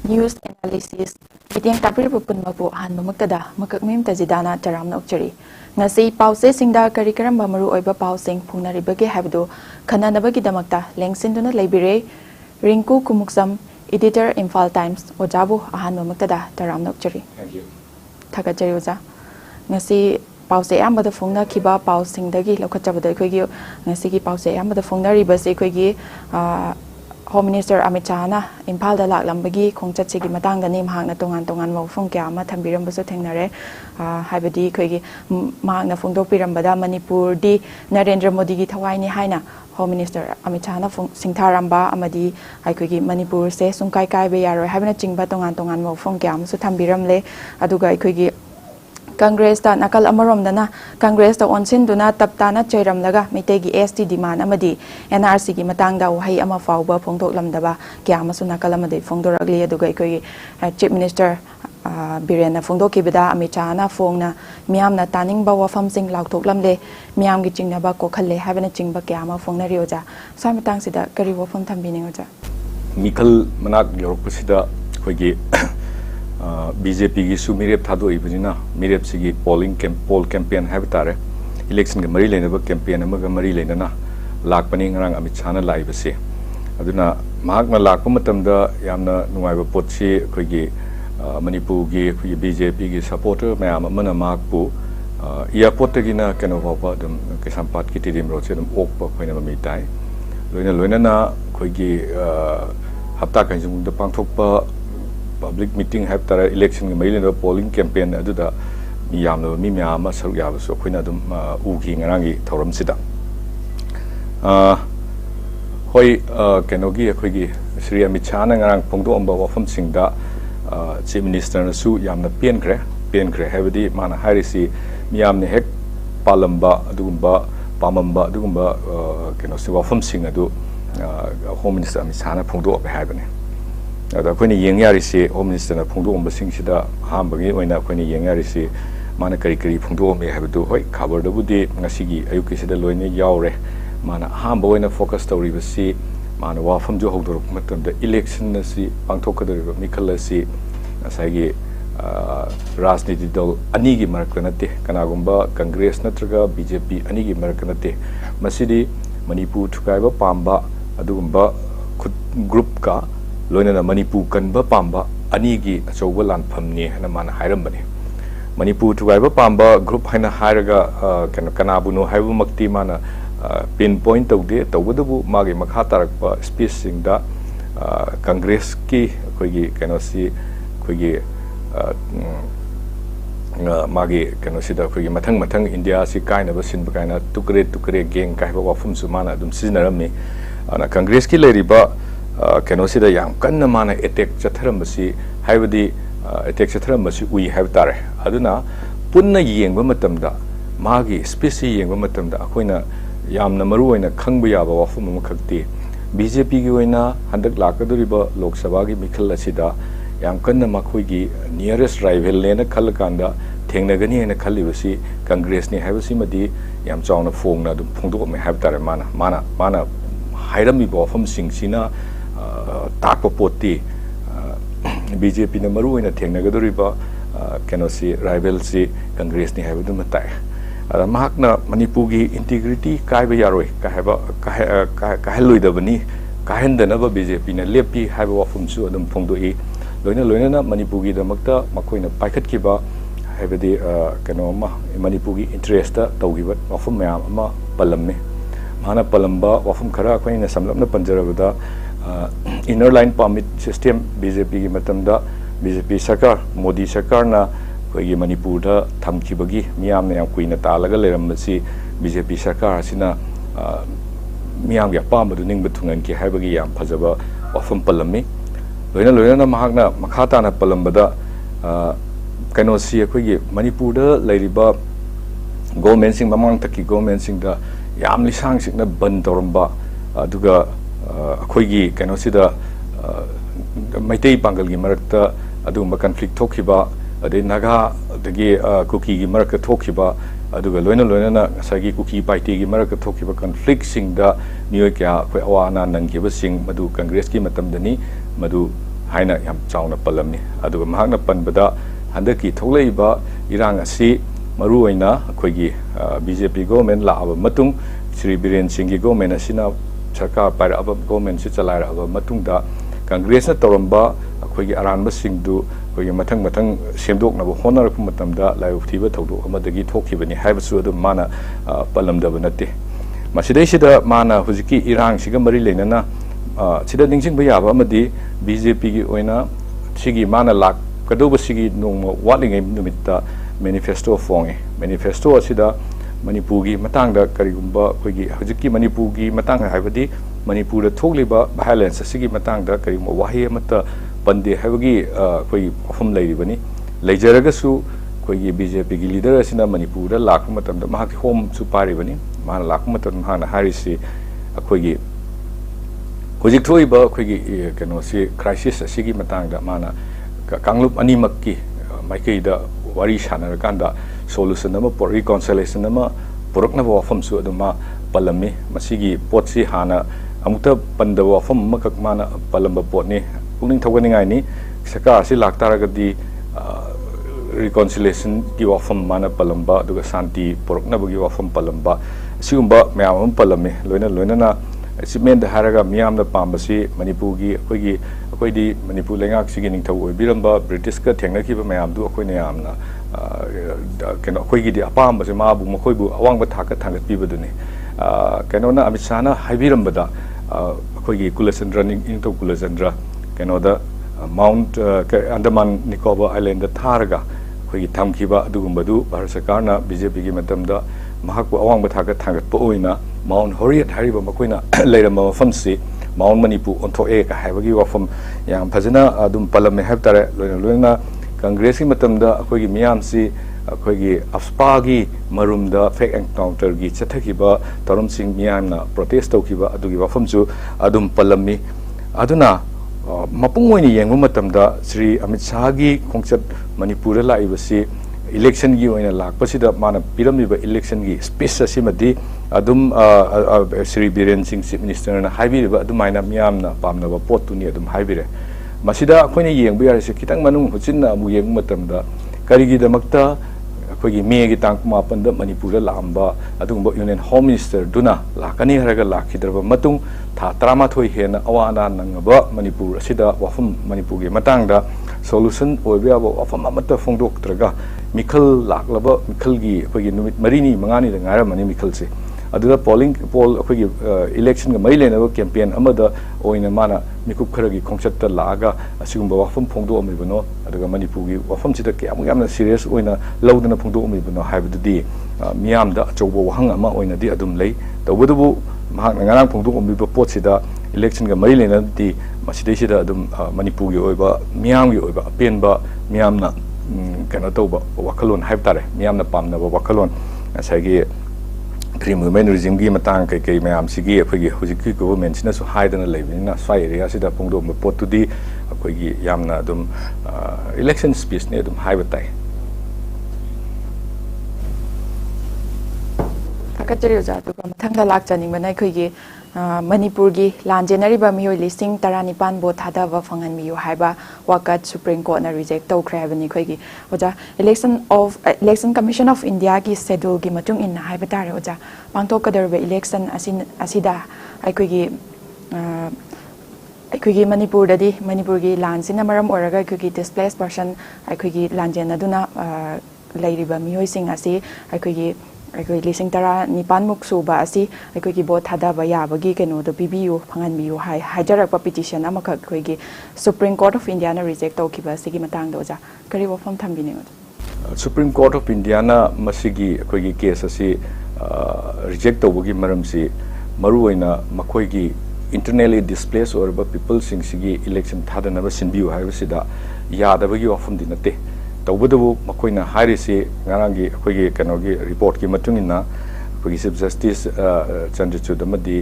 News analysis Bitiang tapir pupun mabu han mamagtada makakmim tajidana charamna ukchari ngasi pause singda kari karamba maru oiba pausing phungnaribage habdu khananabagi damakta lengsinduna leibire RINKU KHUMUKCHAM editor IMPHAL Times ojabu ahan mamagtada charamna ukchari. Thank you. Thagachari oja ngasi pause ambada phungna khiba pausing dagi lokachabada khogi ngasi ki pause ambada phungna ribase khogi Home Minister 𝐍𝐄𝐖𝐒 IMPHAL da laklambagi khongchatsigi matangda ni mahakna tongan mawfung kya ama thambirambasu thengnare haibadi khoigi mahakna phongdokpirambada manipur di Narendra Modi gi thawai ni haina Home Minister 𝐍𝐄𝐼𝐒 singtharamba amadi aikhoigi manipur se sungkai kai be yaroi haibna chingba tongan mawfung kya amasu thambiramle aduga aikhoigi Congress ta nakal amarom dana Congress ta onsin duna taptana chairam laga mitegi ST demand amadi NRC gi matangda wahai ama fawba phongdok lamdaba kya amasu nakal amadi phongdoragli aduga ikoi Chief Minister Birena phongdoki bida 𝐍𝐿 na phongna miyamna taningba wafam sing lauthok lamle miyam gi chingnaba kokhalle habana chingba kya ama phongnari oja samitang sida kari wafam thambining oja Mikhal manak yorokpasida khoigi BJP की सुमिरेप था दो इबनिना मिरेप सिगी पोल campaign है बतारे election के मरी लेने बा campaign अमग मरी लेने ना लाख पनी ngरang अमित शाह ना लाइव से अदुना महाग ना लाख मतमदा यामना नुआइबा पोची खोगी मणिपुर की खोगी BJP की सपोर्टर मैम अमना महाग पु एयरपोर्ट की ना कनो बाबा दम किसानपात की टीम रोचे दम ओक पा खोइना ममिताई लोइना ना खोगी हफ्ता कंजुंग the पांगथोक public meeting have tara election ke mail no polling campaign adu da miyam no mi miyam ma saruk ya so khoina dum ugi ngangi thoram sida hoi kenogi akhoi Sri 𝐍𝐿 na ngarang phongdo amba wafam singda Chief Minister na su yamna pen kre habdi mana harisi miyam ne hek palamba adugumba pamamba adugumba keno si wafam sing adu Home Minister 𝐍𝐿 na phongdo ba habane ada khoi ni yengyarisi Home Minister na phongdo amba sing sida hambagi oina khoi ni yengyarisi mana kari phongdo me habdu hoi khabar da budi ngasigi ayuki sida loine yaure mana hamba oina focus tawri basi mana wafam jo hogdor matam da election na si pangthokador mikhala si asagi rajniti dal ani gi markanate kanagumba Congress natraga BJP ani gi markanate masidi manipur thukaiba pamba adugumba group ka loina na manipur kanba pamba ani gi achouba lanphamni hana mana hairambani manipur thukaiba pamba group haina hairaga kanabuno haibu makti mana pinpoint tawde tawdabu magi makha tarakpa speech singda Congress ki khoigi kanosi khoigi magi kanosi da khoigi mathang India si kaina ba sin kaina tukre geng kai ba wafum su mana dum sinarami ana Congress ki leriba kanosi da yam kanna mana attack chatharam basi haibadi attack chatharam basi ui haib tare aduna punna yengba matamda magi speech yengba matamda akoina yamna maru oina khangba yaba wafum amakhakti BJP gi oina handak lakaduriba Lok Sabha gi mikhal asida yam kanna makhoi gi nearest rival lena khalkanda thengnagani ena khalibasi Congress ni haibasi madi yam chawna phongna dum phongdok me haib tare mana hairami wafam singsina takpa poti BJP na maru oina thengnagaduriba kenosi rival si Congress ni haibadu matai ada mahakna manipur gi integrity kaiba yaroi kahelloidabani kahendanaba BJP na lepi haiba wafum su adum phongdoi loina na manipur gi damakta makoina paikhat kiba haibadi keno ma manipur gi interest ta tawgiba wafum mayam ama palamme mana palamba wafum khara koina samlapna panjarabada inner line permit system BJP gi matamda BJP sarkar Modi sarkar na koigi manipur da thamkibagi miyam ne kuina talaga leramasi BJP sarkar asina miyam ya pamadu ning betungan ki haibagi yam phajaba wafam palami loina na mahakna makhata na palambada kanosi koigi manipur da leiriba government sing mamang taki government sing da yam lisang sing na ban toramba aduga koigi kanosi da maitei pangal gi marakta aduma conflict thokiba ade naga dagi kuki gi marak thokiba aduga loina na sagi kuki party gi marak thokiba conflict sing da मियोय क्या अखोय अवाना नंगिबसिंग मदु कांग्रेस की मतमदनी मदु हाइना याम चावना पलमनी अदुगा महाकना पनबदा हंदकी थोलैबा इरांग असि मरुओइना अखोयगी BJP government लाअबा मतुंग Shri Biren Singh की government असिना सरकार पाइरअबा government से चलाइरअबा मतुंगदा कांग्रेस ना तौरंबा अखोयगी अरानबसिंगदु अखोयगी मथंग मथंग सेमदोकनबा होनरपा मतमदा लाइवथीबा थौदोक अमदगी थोखिबनी हाइबसु अदु माना पलमदबा नते मसिदैसिदा माना हुजिकी इरांग सिगा मरि लेनना सिदा निंगसिंगबा याबा अमदी बीजेपी की ओइना सिगी माना लाक कदोबा सिगी नोंग वाटलिंगै नुमित्ता मैनिफेस्टो फोंगे मैनिफेस्टो असिदा मणिपुर की मतंगदा करिगुंबा अखोयगी हुजिकी मणिपुर की मतंग हाइबदी मणिपुर थोकलिबा वायलेंस असिगी मतंगदा करिगुंबा वाहे अमता पंदे हाइबगी अखोय अफम लैरिबनी लैजरगसु अखोयगी बीजेपी की लीडर असिना मणिपुर लाख मतमदा महाकी होम सु पारिबनी माना लाख मतम हाना हारिसी अखोयगी हुजिक थोइबा अखोयगी कनोसी क्राइसिस असिगी मतंगदा माना कांगलुप अनिमक्की माइकेदा वारी सानरकांदा सोल्यूशन रिकॉन्सिलेशन पुरक्नब वफमसु अदुमा पलमी मसिगी पोटसी हाना अमुता पंदब वफम मकक माना पलंब पोटनी पुनिंग थौगनिंगाइनी सरकार से लाक्तारगदी रिकॉन्सिलेशन की वफम माना पलंबा अदुगा शांति पुरक्नबगी वफम पलंबा सिगुंबा मयाम पलमी लोइना लोइना अचीवमेंट हारगा मियामना पामबसी मणिपुर की अखोयदी मणिपुर लेंगाक सिगी निंगथौ ओइबिरंबा ब्रिटिश का थेंगनखिबा मयामदु अखोयना यामना कनो अखोयगी अपामबसे माबु मखोयबु अवांग थाक थांगतपीबदुनी कनोना अमित शाहना हाइबिरंबदा अखोयगी कुलचंद्र निंगथौ कुलचंद्र कनोदा माउंट अंडमान निकोबार आइलैंड थारगा अखोयगी थमखिबा अदुगुंबदु भारत सरकारना बीजेपी की मतमदा महाकु अवांग थाक थांगतप ओइना माउंट होरियत हारिबा मखोयना लेरंबा मफमसी माउंट मणिपुर ओंथोए का हाइबगी वफम याम फजना अदुम पलमे हाइबतारे लोइना कांग्रेस की मतमदा अखोयगी मियामसी अखोयगी अफ्पा की मरुमदा फेक एनकाउंटर की चथखिबा तरुम सिंह मियामना प्रोटेस्ट तौखिबा अदुगी वफमसु अदुम पलमी अदुना मपुंग ओइनी येंगु मतमदा श्री अमित शाह की खोंचत मणिपुर लाइबसी इलेक्शन की ओइना लाकपसिदा माना पिरमिबा इलेक्शन की स्पेस असिमदी अदुम श्री बीरेन सिंह चीफ मिनिस्टर ना हाइबिरिबा अदुमाइना मियामना पामनबा पोतुनी अदुम हाइबिरे मसिदा अखोयना येंगबु यारिसे खितंग मनुंग हुचिनना अमु येंगु मतमदा करिगिदमक्ता अखोयगी मेगी तांग 9 दा मणिपुर लांबा अदुगुंबा यूनियन होम मिनिस्टर दुना लाकनी हरगा लाखिदरबा मतुंग था 13 हेना अवाना नंगबा मणिपुर असिदा वफम मणिपुर की मतंगदा सोल्यूशन ओइबयाबो वफम अमता फोंदोक्त्रगा मिखल लाक्लबा मिखल की अखोयगी नुमित मरिनी मंगानी दा ngaramani मिखल से अदुदा पोलिंग पोल अखोयगी इलेक्शन का मई लेनबा कैंपेन अमदा ओइना माना मिकुप खरगी खोंचत्ता लागा असिगुंबा वफम फोंदोअमिबनो अदुगा मणिपुर की वफम सिदा यामना सीरियस ओइना लौदना फोंदोअमिबनो हाइबदुदी मियामदा अचौबा वहंग अमा ओइनादी अदुम लई तौबदुबु महाकना ngarang फोंदोअमिबा पोटसिदा इलेक्शन का मई लेनदी मसिदैसिदा अदुम मणिपुर की ओइबा मियाम की ओइबा अपेनबा मियामना कनो तौबा वखलोन हाइबतारे मियामना पामनबा वखलोन असागी फ्री मूवमेंट रिजिम की मतंग कई मैम सिगी अखोयगी हुजिकी गवर्नमेंट सिनासु हाइदना लेबिना स्वाई एरिया सिदा फोंदोम पोतुदी अखोयगी यामना अदुम इलेक्शन स्पीच ने अदुम हाइबताई थाकचरी ओजा दुगा मथंगदा लाकचनिंगबना अखोयगी मणिपुर की लांजेनरिबा मियोय लिसिंग 19 बोट थादाबा फंगनमियो हाइबा वाकत सुप्रीम कोर्ट ना रिजेक्ट तौख्रे हाइबनी खोयगी ओजा इलेक्शन कमीशन ऑफ इंडिया की शेड्यूल की मतुंग इन हाइबा तारे ओजा पांथोकदरबे इलेक्शन असिदा अखोयगी मणिपुर की लांसिना मरम ओरगा अखोयगी डिस्प्लेस पर्सन अखोयगी लांजेनदुना लैरिबा मियोय सिंग असि अखोयगी लिसिंग 19 मुक सूबा असि अखोयगी बोट थादाबा याबगी केनोदो पिबियु फंगनबियु हाइजरक पिटिशन अमखक अखोयगी सुप्रीम कोर्ट ऑफ इंडिया ना रिजेक्ट तौखिबा सिगी मतंग दोजा करी वफम थंबिने सुप्रीम कोर्ट ऑफ इंडिया ना मसिगी अखोयगी केस असि रिजेक्ट तौबगी मरमसि मरुओइना मखोयगी इंटरनली डिस्प्लेस ओरबा पीपल सिंग सिगी इलेक्शन थादनबा सिनबियु हाइबसिदा यादबगी वफम दिनते तौबदबु मखोयना हारिसे ngaranggi अखोयगी कनोगी रिपोर्ट की मतुंगिना अखोयगी चीफ जस्टिस चंद्रचूड अमदी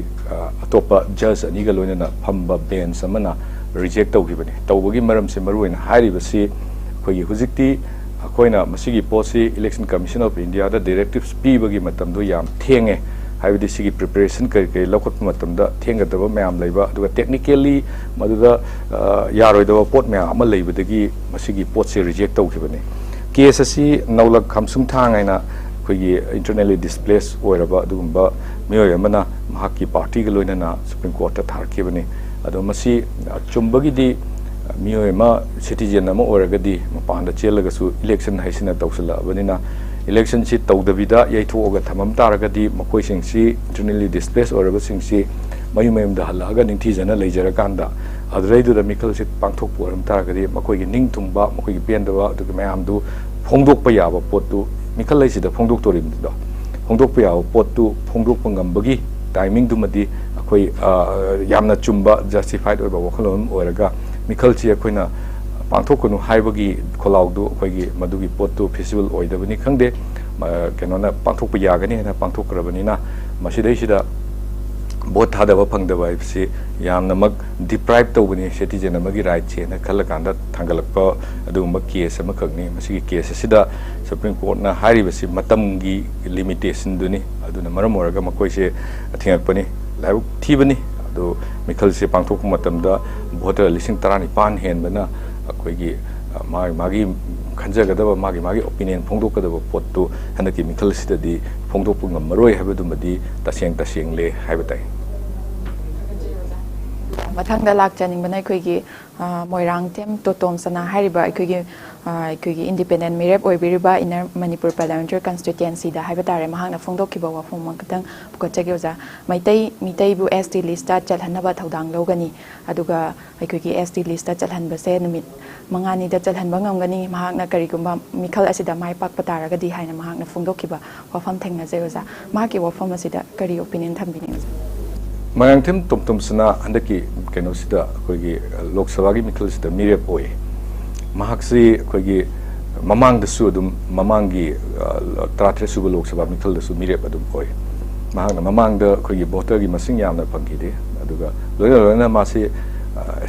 अतोपा जज अनिगा लोइना फंबा बेंच अमना रिजेक्ट तौगिबने तौबगी मरमसे मरुइना हारिबसी अखोयगी हुजिक्ति अखोयना मसिगी पोसी इलेक्शन कमीशन ऑफ इंडिया दा डायरेक्टिव्स पीबगी मतमदो याम थेंगे हाइबदी सिगी प्रिपरेशन कई लौखट मतमदा थेंगदब मैम लेबा अदुगा टेक्निकली मदुदा यारोइदब पोट मैम अमा लेबदगी मसिगी पोट से रिजेक्ट तौखिबने केस असि नौलक खमसुम थांगाइना अखोगी इंटरनली डिस्प्लेस ओइरबा अदुगुम्बा मियोय अमना महाकी पार्टी ग लोइनना सुप्रीम कोर्ट ता थारखिबने अदो मसी चुम्बगिदी मियोय मा सिटीजन अमा ओइरगदी मपानदा चेलगसु इलेक्शन हाइसिना तौसलाबनिना इलेक्शन से तौदबिदा यैथोगा थमम तारगदी मकोइसिंगसी इंटरनली डिस्प्लेस ओइरबसिंगसी मयु मयमदा हल्लागा निंथीजना लेजरकांदा अदुरैदुदा मिखल से पांथोक पोरम तारगदी मकोइगी निंग थुंबा मकोइगी पेंदबा अदुग मयामदु फोंदोकपा याबा पोतु मिखल लैसिदा फोंदोकतोरिमदो फोंदोकपा याबा पोतु फोंदोकपा ngambagi टाइमिंग दुमदी अखोइ यामना चुम्बा जस्टिफाइड ओइबा वखलोम ओइरगा मिखल ची अखोइना पांथोकनु हाइबगी खोलाउदु अखोइगी मदुगी पोतु फिजिबल ओइदबनि खंगदे केनोना पांथोकपा यागनि हेना पांथोकरबनिना मसिदैसिदा बोट थादब फंगदब हाइबसि यामनमक डिप्राइव तौबनि सिटीजन अमगी राइट चेना खलकांदा थांगलकपा अदुगुम्बा केस अमखगनि मसिगी केस असिदा सुप्रीम कोर्ट ना हारिबसि मतमगी लिमिटेशन दुनि अदुना मरम ओरगा मकोइसे थिंगकपनि लाइब थीबनि अदु मिखल से पांथोक मतमदा भोटर लिसिंग 19 हेनबना अखोइगी मागी खंजगदब मागी ओपिनियन फोंदोकदब पोतु हनकी मिखल सिददी फोंदोकपु ngमरोय हाबदुमदी तसेंग ले हाबताई मथंगदा लाक्चनिंगबना अखोइगी मोइरांग टेम टोटोम सना हारिबा अखोइगी इंडिपेंडेंट मिरेप ओइबिरिबा इनर मणिपुर पार्लियामेंट्री कॉन्स्टिट्यूएंसी दा हाइबा तारे महांगना फोंदोखिबा वाफम मंगतंग पुकचगे ओजा मितैबु एसटी लिस्ट चलहनबा थौदांग लौगनी अदुगा अखोइगी एसटी लिस्ट चलहनबसे नुमित मंगानी दा चलहनबा ngमगनी महांगना करिगुम्बा मिखल असिदा माइ पाकपा तारगदी हाइना महांगना फोंदोखिबा वाफम थेंगनाजे ओजा माकी वाफम असिदा करी ओपिनियन थंबिनि मयांगथिम तुमसना हंदकी केनोसिदा अखोइगी लोकसभा की मिखल सिदा मिरेप ओइ महाक्सी अखोइगी ममांगदसु अदुम ममांगी 33 सुबा लोकसभा मिखलदसु मिरेप अदुम ओइ महांगना ममांगदा अखोइगी भोटर की मसिंग यामना फंगिदे अदुगा लोयना मासे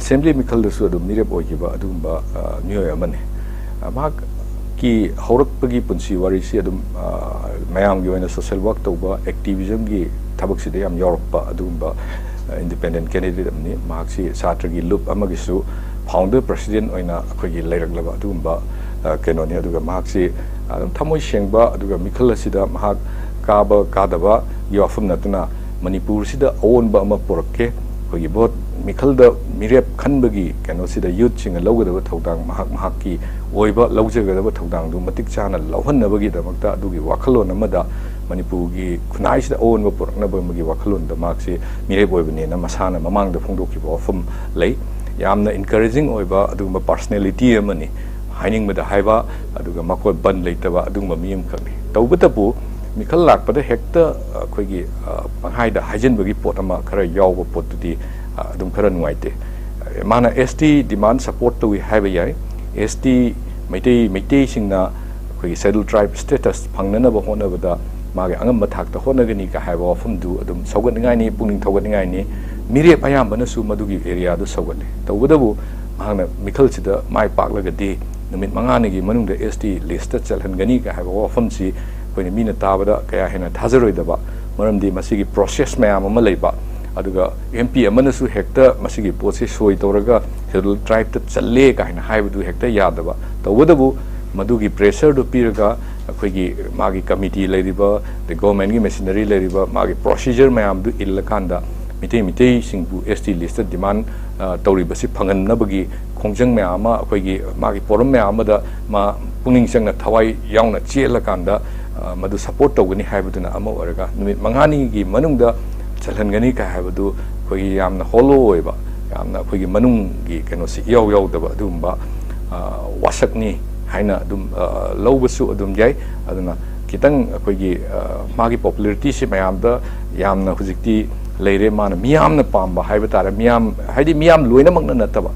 असेंबली मिखलदसु अदुम मिरेप ओइगिबा अदुगुम्बा मियोय अमने महाक की हौरकपगी पुंसी वारिसी अदुम मयामगी ओइना सोशल वर्क तौबा एक्टिविज्म की थबक याम यौरप इंडिपेंडेंट कैंडिडेट अमनी महाक्सी छात्रगी लूप अमगिसु फाउंडर प्रेसिडेंट ओइना अखोइगी लैरगलबा अदुगुम्बा केनोनी अदुगा महाक्सी थमोइ सेंबा अदुगा मिखल असिदा महाक काबा कादबा यौफम नतुना मणिपुर सिदा अवोनबा अमा पोरके अखोइगी बोट मिखलदा मिरेप खनबगी केनोसिदा यूथ सिंग लौगदबा थौदांग महाकी ओइबा लौजगदबा थौदांग दु मतिक चाना लौहन्नबगी दमकता अदुगी वाखलोन अमदा मणिपुर की खुनाइसिदा ओनबा पुरकनबगी वाखलोन मार्क्से मिरेप ओइबनेना मसाना ममांगदा फोंदोखिबा वाफम लई यामना इनकरेजिंग ओइबा अदुगुम्बा पर्सनालिटी अमनी हाइनिंगबदा हाइबा अदुगा मकोय बन लेतबा अदुगुम्बा मियम खंगनि तौबतबु मिखल लाकपदा हेक्ता अखोइगी पंहाइदा हाइजनबगी पोट अमा खरा यावबा पोटुदी अदुम खरा नुवाइते माना एसटी डिमांड सपोर्ट तौइ हाइबा याय एसटी मैते सिंगना अखोइगी शेड्यूल ट्राइब स्टेटस फंगननबा होनबदा मागे अंगम थाकता होनगनी का हाइबा वाफमदु अदुम सौगतनिगाइनी पुनिंग थौगतनिगाइनी मिरेप अयामबनसु मदुगी एरिया दु सौगतले तौबदबु मांगना मिखलसिदा माइ पाकलगदी नुमित मंगानेगी मनुंगदा एसटी लिस्ट चलहनगनी का हाइबा वाफमसि कोइनी मीना ताबदा कया हेना थाजरोइदबा मरमदी मसिगी प्रोसेस मयाम अमा लैबा अदुगा एमपी अमनसु हेक्ता मसिगी पोसे सोइ तौरगा शेड्यूल ट्राइब त चल्ले का हेना हाइबदु हेक्ता यादबा तौबदबु मदुगी प्रेशर दु पिरगा अखोइगी मागी कमिटी लेरिबा द गवर्नमेंट की मशीनरी लेरिबा मागी प्रोसीजर मयाम दु इल्लकांदा मिते सिंगबु एसटी लिस्ट डिमांड तौरिबसि फंगनबगी खोंजंग मयाम अखोइगी मागी पोरम मयाम दा मा पुनिंग संगना थवाई यावना चेलकांदा मदु सपोर्ट तौगनी हाइबदुना अमा ओरगा नुमित मंगानी की मनुंगदा चलहनगनी का हाइबदु अखोइगी यामना होलो ओइबा यामना अखोइगी मनुंगी केनोसि यावदबा अदुम्बा वासकनी हाइना अदुम लौबसु अदुम जाय अदुना कितंग अखोइगी मागी पॉपुलैरिटी से मयामदा यामना हुजिक्ति लेरे माना मियामना पाम्बा हाइबा तारे मियाम हाइदि मियाम लोइना मंगना नतबा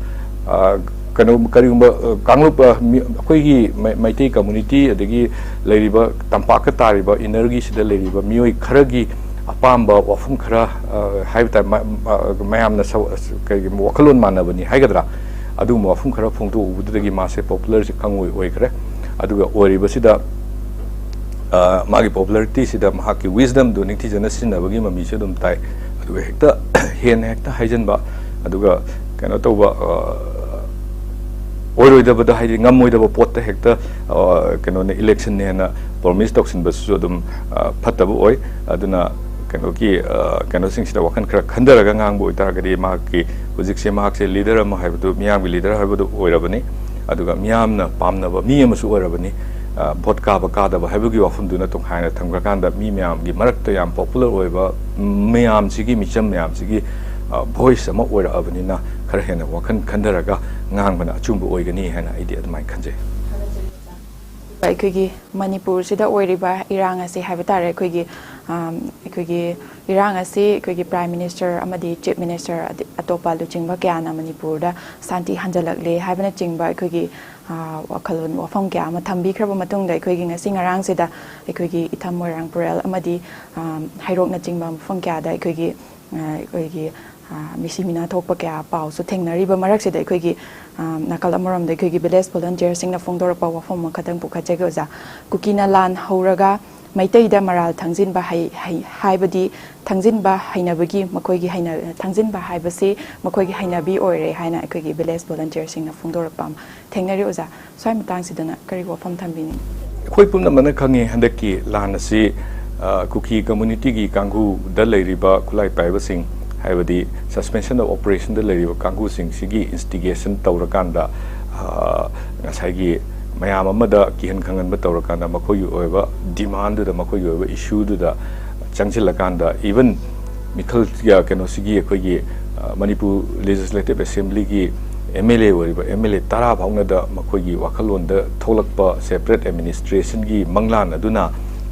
कनो करिगुम्बा कांगलुप अखोइगी मैते कम्युनिटी अदगी लेरिबा तंपाक तारिबा इनर्गी सिदा लेरिबा मियोइ खरगी अपाम्बा वाफम खरा हाइबा ता मयामना करिगि वखलोन मानबनी हाइगदरा अदुगुम्बा वाफम खरा फोंदो उबुदगी मासे पॉपुलर से खंगोइ ओइखरे अदुगा ओरिबसिदा ꯃꯥꯒꯤ ꯄꯣꯄꯨꯂꯔꯤꯇꯤꯁꯤꯗ ꯃꯍꯥꯛꯀꯤ ꯋꯤꯁꯗꯝꯗꯨ ꯅꯤꯡꯊꯤꯖꯅ ꯁꯤꯖꯤꯟꯅꯕꯒꯤ ꯃꯃꯤꯁꯨ ꯑꯗꯨꯝ ꯇꯥꯏ ꯑꯗꯨꯒ ꯍꯦꯛꯇ ꯍꯦꯟꯅ ꯍꯦꯛꯇ ꯍꯥꯏꯖꯟꯕ ꯑꯗꯨꯒ ꯀꯩꯅꯣ ꯇꯧꯕ ꯑꯣꯏꯔꯣꯏꯗꯕꯗ ꯍꯥꯏꯗꯤ ꯉꯝꯃꯣꯏꯗꯕ ꯄꯣꯠꯇ ꯍꯦꯛꯇ ꯀꯩꯅꯣꯅꯦ ꯏꯂꯦꯛꯁꯟꯅꯦꯅ ꯄ꯭ꯔꯣꯃꯤꯁ ꯇꯧꯁꯤꯟꯕꯁꯨ ꯑꯗꯨꯝ ꯐꯠꯇꯕ ꯑꯣꯏ ꯑꯗꯨꯅ ꯀꯩꯅꯣꯒꯤ ꯀꯩꯅꯣꯁꯤꯡꯁꯤꯗ ꯋꯥꯈꯜ ꯈꯔ ꯈꯟꯊꯔꯒ ꯉꯥꯡꯕ ꯑꯣꯏꯇꯥꯔꯒꯗꯤ ꯃꯍꯥꯛꯀꯤ ꯍꯧꯖꯤꯛꯁꯦ ꯃꯍꯥꯛꯁꯦ ꯂꯤꯗꯔ ꯑꯃ ꯍꯥꯏꯕꯗꯨ ꯃꯤꯌꯥꯝꯒꯤ ꯂꯤꯗꯔ ꯍꯥꯏꯕꯗꯨ ꯑꯣꯏꯔꯕꯅꯤ ꯑꯗꯨꯒ ꯃꯤꯌꯥꯝꯅ ꯄꯥꯝꯅꯕ ꯃꯤ ꯑꯃꯁꯨ ꯑꯣꯏꯔꯕꯅꯤ ꯚꯣꯠ ꯀꯥꯕ ꯀꯥꯗꯕ ꯍꯥꯏꯕꯒꯤ ꯋꯥꯐꯝꯗꯨꯅ ꯇꯣꯡꯈꯥꯏꯅ ꯊꯝꯈ꯭ꯔꯀꯥꯟꯗ ꯃꯤ ꯃꯌꯥꯝꯒꯤ ꯃꯔꯛꯇ ꯌꯥꯝ ꯄꯣꯄꯨꯂꯔ ꯑꯣꯏꯕ ꯃꯌꯥꯝꯁꯤꯒꯤ ꯃꯤꯆꯝ ꯃꯌꯥꯝꯁꯤꯒꯤ ꯚꯣꯏꯁ ꯑꯃ ꯑꯣꯏꯔꯛꯑꯕꯅꯤꯅ ꯈꯔ ꯍꯦꯟꯅ ꯋꯥꯈꯜ ꯈꯟꯊꯔꯒ ꯉꯥꯡꯕꯅ ꯑꯆꯨꯝꯕ ꯑꯣꯏꯒꯅꯤ ꯍꯥꯏꯅ ꯑꯩꯗꯤ ꯑꯗꯨꯃꯥꯏꯅ ꯈꯟꯖꯩ ꯑꯩꯈꯣꯏꯒꯤ ꯃꯅꯤꯄꯨꯔꯁꯤꯗ ꯑꯣꯏꯔꯤꯕ ꯏꯔꯥꯡ ꯑꯁꯤ ꯍꯥꯏꯕ ꯇꯥꯔꯦ ꯑꯩꯈꯣꯏꯒꯤ ꯏꯔꯥꯡ ꯑꯁꯤ ꯑꯩꯈꯣꯏꯒꯤ ꯄ꯭ꯔꯥꯏꯝ ꯃꯤꯅꯤꯁꯇꯔ ꯑꯃꯗꯤ ꯆꯤꯞ ꯃꯤꯅꯤꯁꯇꯔ ꯑꯇꯣꯞꯄ ꯂꯨꯆꯤꯡꯕ ꯀꯌꯥꯅ ꯃꯅꯤꯄꯨꯔꯗ ꯁꯥꯟꯇꯤ ꯍꯟꯖꯜꯂꯛꯂꯦ ꯍꯥꯏꯕꯅꯆꯤꯡꯕ ꯑꯩꯈꯣꯏꯒꯤ ꯋꯥꯈꯜꯂꯣꯟ ꯋꯥꯐꯝ ꯀꯌꯥ ꯑꯃ ꯊꯝꯕꯤꯈ꯭ꯔꯕ ꯃꯇꯨꯡꯗ ꯑꯩꯈꯣꯏꯒꯤ ꯉꯁꯤ ꯉꯔꯥꯡꯁꯤꯗ ꯑꯩꯈꯣꯏꯒꯤ ꯏꯊꯝ ꯃꯣꯏꯔꯥꯡꯄꯨꯔꯦꯜ ꯑꯃꯗꯤ ꯍꯩꯔꯣꯛꯅꯆꯤꯡꯕ ꯃꯐꯝ ꯀꯌꯥꯗ ꯑꯩꯈꯣꯏꯒꯤ ꯃꯤꯁꯤ ꯃꯤꯅꯥ ꯊꯣꯛꯄ ꯀꯌꯥ ꯄꯥꯎꯁꯨ ꯊꯦꯡꯅꯔꯤꯕ ꯃꯔꯛꯁꯤꯗ ꯑꯩꯈꯣꯏꯒꯤ ꯅꯥꯀꯜ ꯑꯃꯔꯣꯝꯗ ꯑꯩꯈꯣꯏꯒꯤ ꯚꯤꯂꯦꯖ ꯚꯣꯂꯟꯇꯤꯌꯔꯁꯤꯡꯅ ꯐꯣꯡꯗꯣꯔꯛꯄ ꯋꯥꯐꯝ ꯑꯃꯈꯛꯇꯪ ꯄꯨꯈꯠꯆꯒꯦ ꯑꯣꯖꯥ ꯀꯨꯀꯤꯅ ꯂꯥꯟ ꯍꯧꯔꯒ ꯃꯩꯇꯩꯗ ꯃꯔꯥꯜ ꯊꯪꯖꯤꯟꯕ ꯍꯥꯏꯕꯗꯤ ꯊꯪꯖꯤꯟꯕ ꯍꯩꯅꯕꯒꯤ ꯃꯈꯣꯏꯒꯤ ꯊꯪꯖꯤꯟꯕ ꯍꯥꯏꯕꯁꯤ ꯃꯈꯣꯏꯒꯤ ꯍꯩꯅꯕꯤ ꯑꯣꯏꯔꯦ ꯍꯥꯏꯅ ꯑꯩꯈꯣꯏꯒꯤ ꯚꯤꯂꯦꯖ ꯚꯣꯂꯟꯇꯤꯌꯔꯁꯤꯡꯅ ꯐꯣꯡꯗꯣꯔꯛꯄ ꯑꯃ ꯊꯦꯡꯅꯔꯤ ꯑꯣꯖꯥ ꯁ꯭ꯋꯥꯏ ꯃꯇꯥꯡꯁꯤꯗꯅ ꯀꯔꯤ ꯋꯥꯐꯝ ꯊꯝꯕꯤꯅꯤ ꯑꯩꯈꯣꯏ ꯄꯨꯝꯅꯃꯛꯅ ꯈꯪꯉꯤ ꯍꯟꯗꯛꯀꯤ ꯂꯥꯟ ꯑꯁꯤ ꯀꯨꯀꯤ ꯀꯝꯃꯨꯅꯤꯇꯤꯒꯤ ꯀꯥꯡꯕꯨꯗ ꯂꯩꯔꯤꯕ ꯈꯨꯠꯂꯥꯏ ꯄꯥꯏꯕꯁꯤꯡ ꯍꯥꯏꯕꯗꯤ ꯁꯁꯄꯦꯟꯁꯟ ꯑꯣꯐ ꯑꯣꯄꯔꯦꯁꯟꯗ ꯂꯩꯔꯤꯕ ꯀꯥꯡꯕꯨꯁꯤꯡꯁꯤꯒꯤ ꯏꯟꯁꯇꯤꯒꯦꯁꯟ ꯇꯧꯔꯀꯥꯟꯗ ꯉꯁꯥꯏꯒꯤ ꯃꯌꯥꯝ ꯑꯃꯗ ꯀꯤꯍꯟ ꯈꯪꯍꯟꯕ ꯇꯧꯔꯀꯥꯟꯗ ꯃꯈꯣꯏꯒꯤ ꯑꯣꯏꯕ ꯗꯤꯃꯥꯟꯗꯨꯗ ꯃꯈꯣꯏꯒꯤ ꯑꯣꯏꯕ ꯏꯁꯨꯗꯨꯗ ꯆꯪꯁꯤꯜꯂꯀꯥꯟꯗ ꯏꯚꯟ ꯃꯤꯈꯜ ꯑꯩꯈꯣꯏꯒꯤ ꯃꯅꯤꯄꯨꯔ ꯂꯦꯖꯤꯁꯂꯦꯇꯤꯚ ꯑꯦꯁꯦꯝꯕ꯭ꯂꯤꯒꯤ MLA ꯑꯣꯏꯔꯤꯕ MLA 10 ꯐꯥꯎꯅꯗ ꯃꯈꯣꯏꯒꯤ ꯋꯥꯈꯜꯂꯣꯟꯗ ꯊꯣꯛꯂꯛꯄ ꯁꯦꯄꯔꯦꯠ ꯑꯦꯗꯃꯤꯅꯤꯁꯇ꯭ꯔꯦꯁꯟꯒꯤ ꯃꯪꯂꯥꯟ ꯑꯗꯨꯅ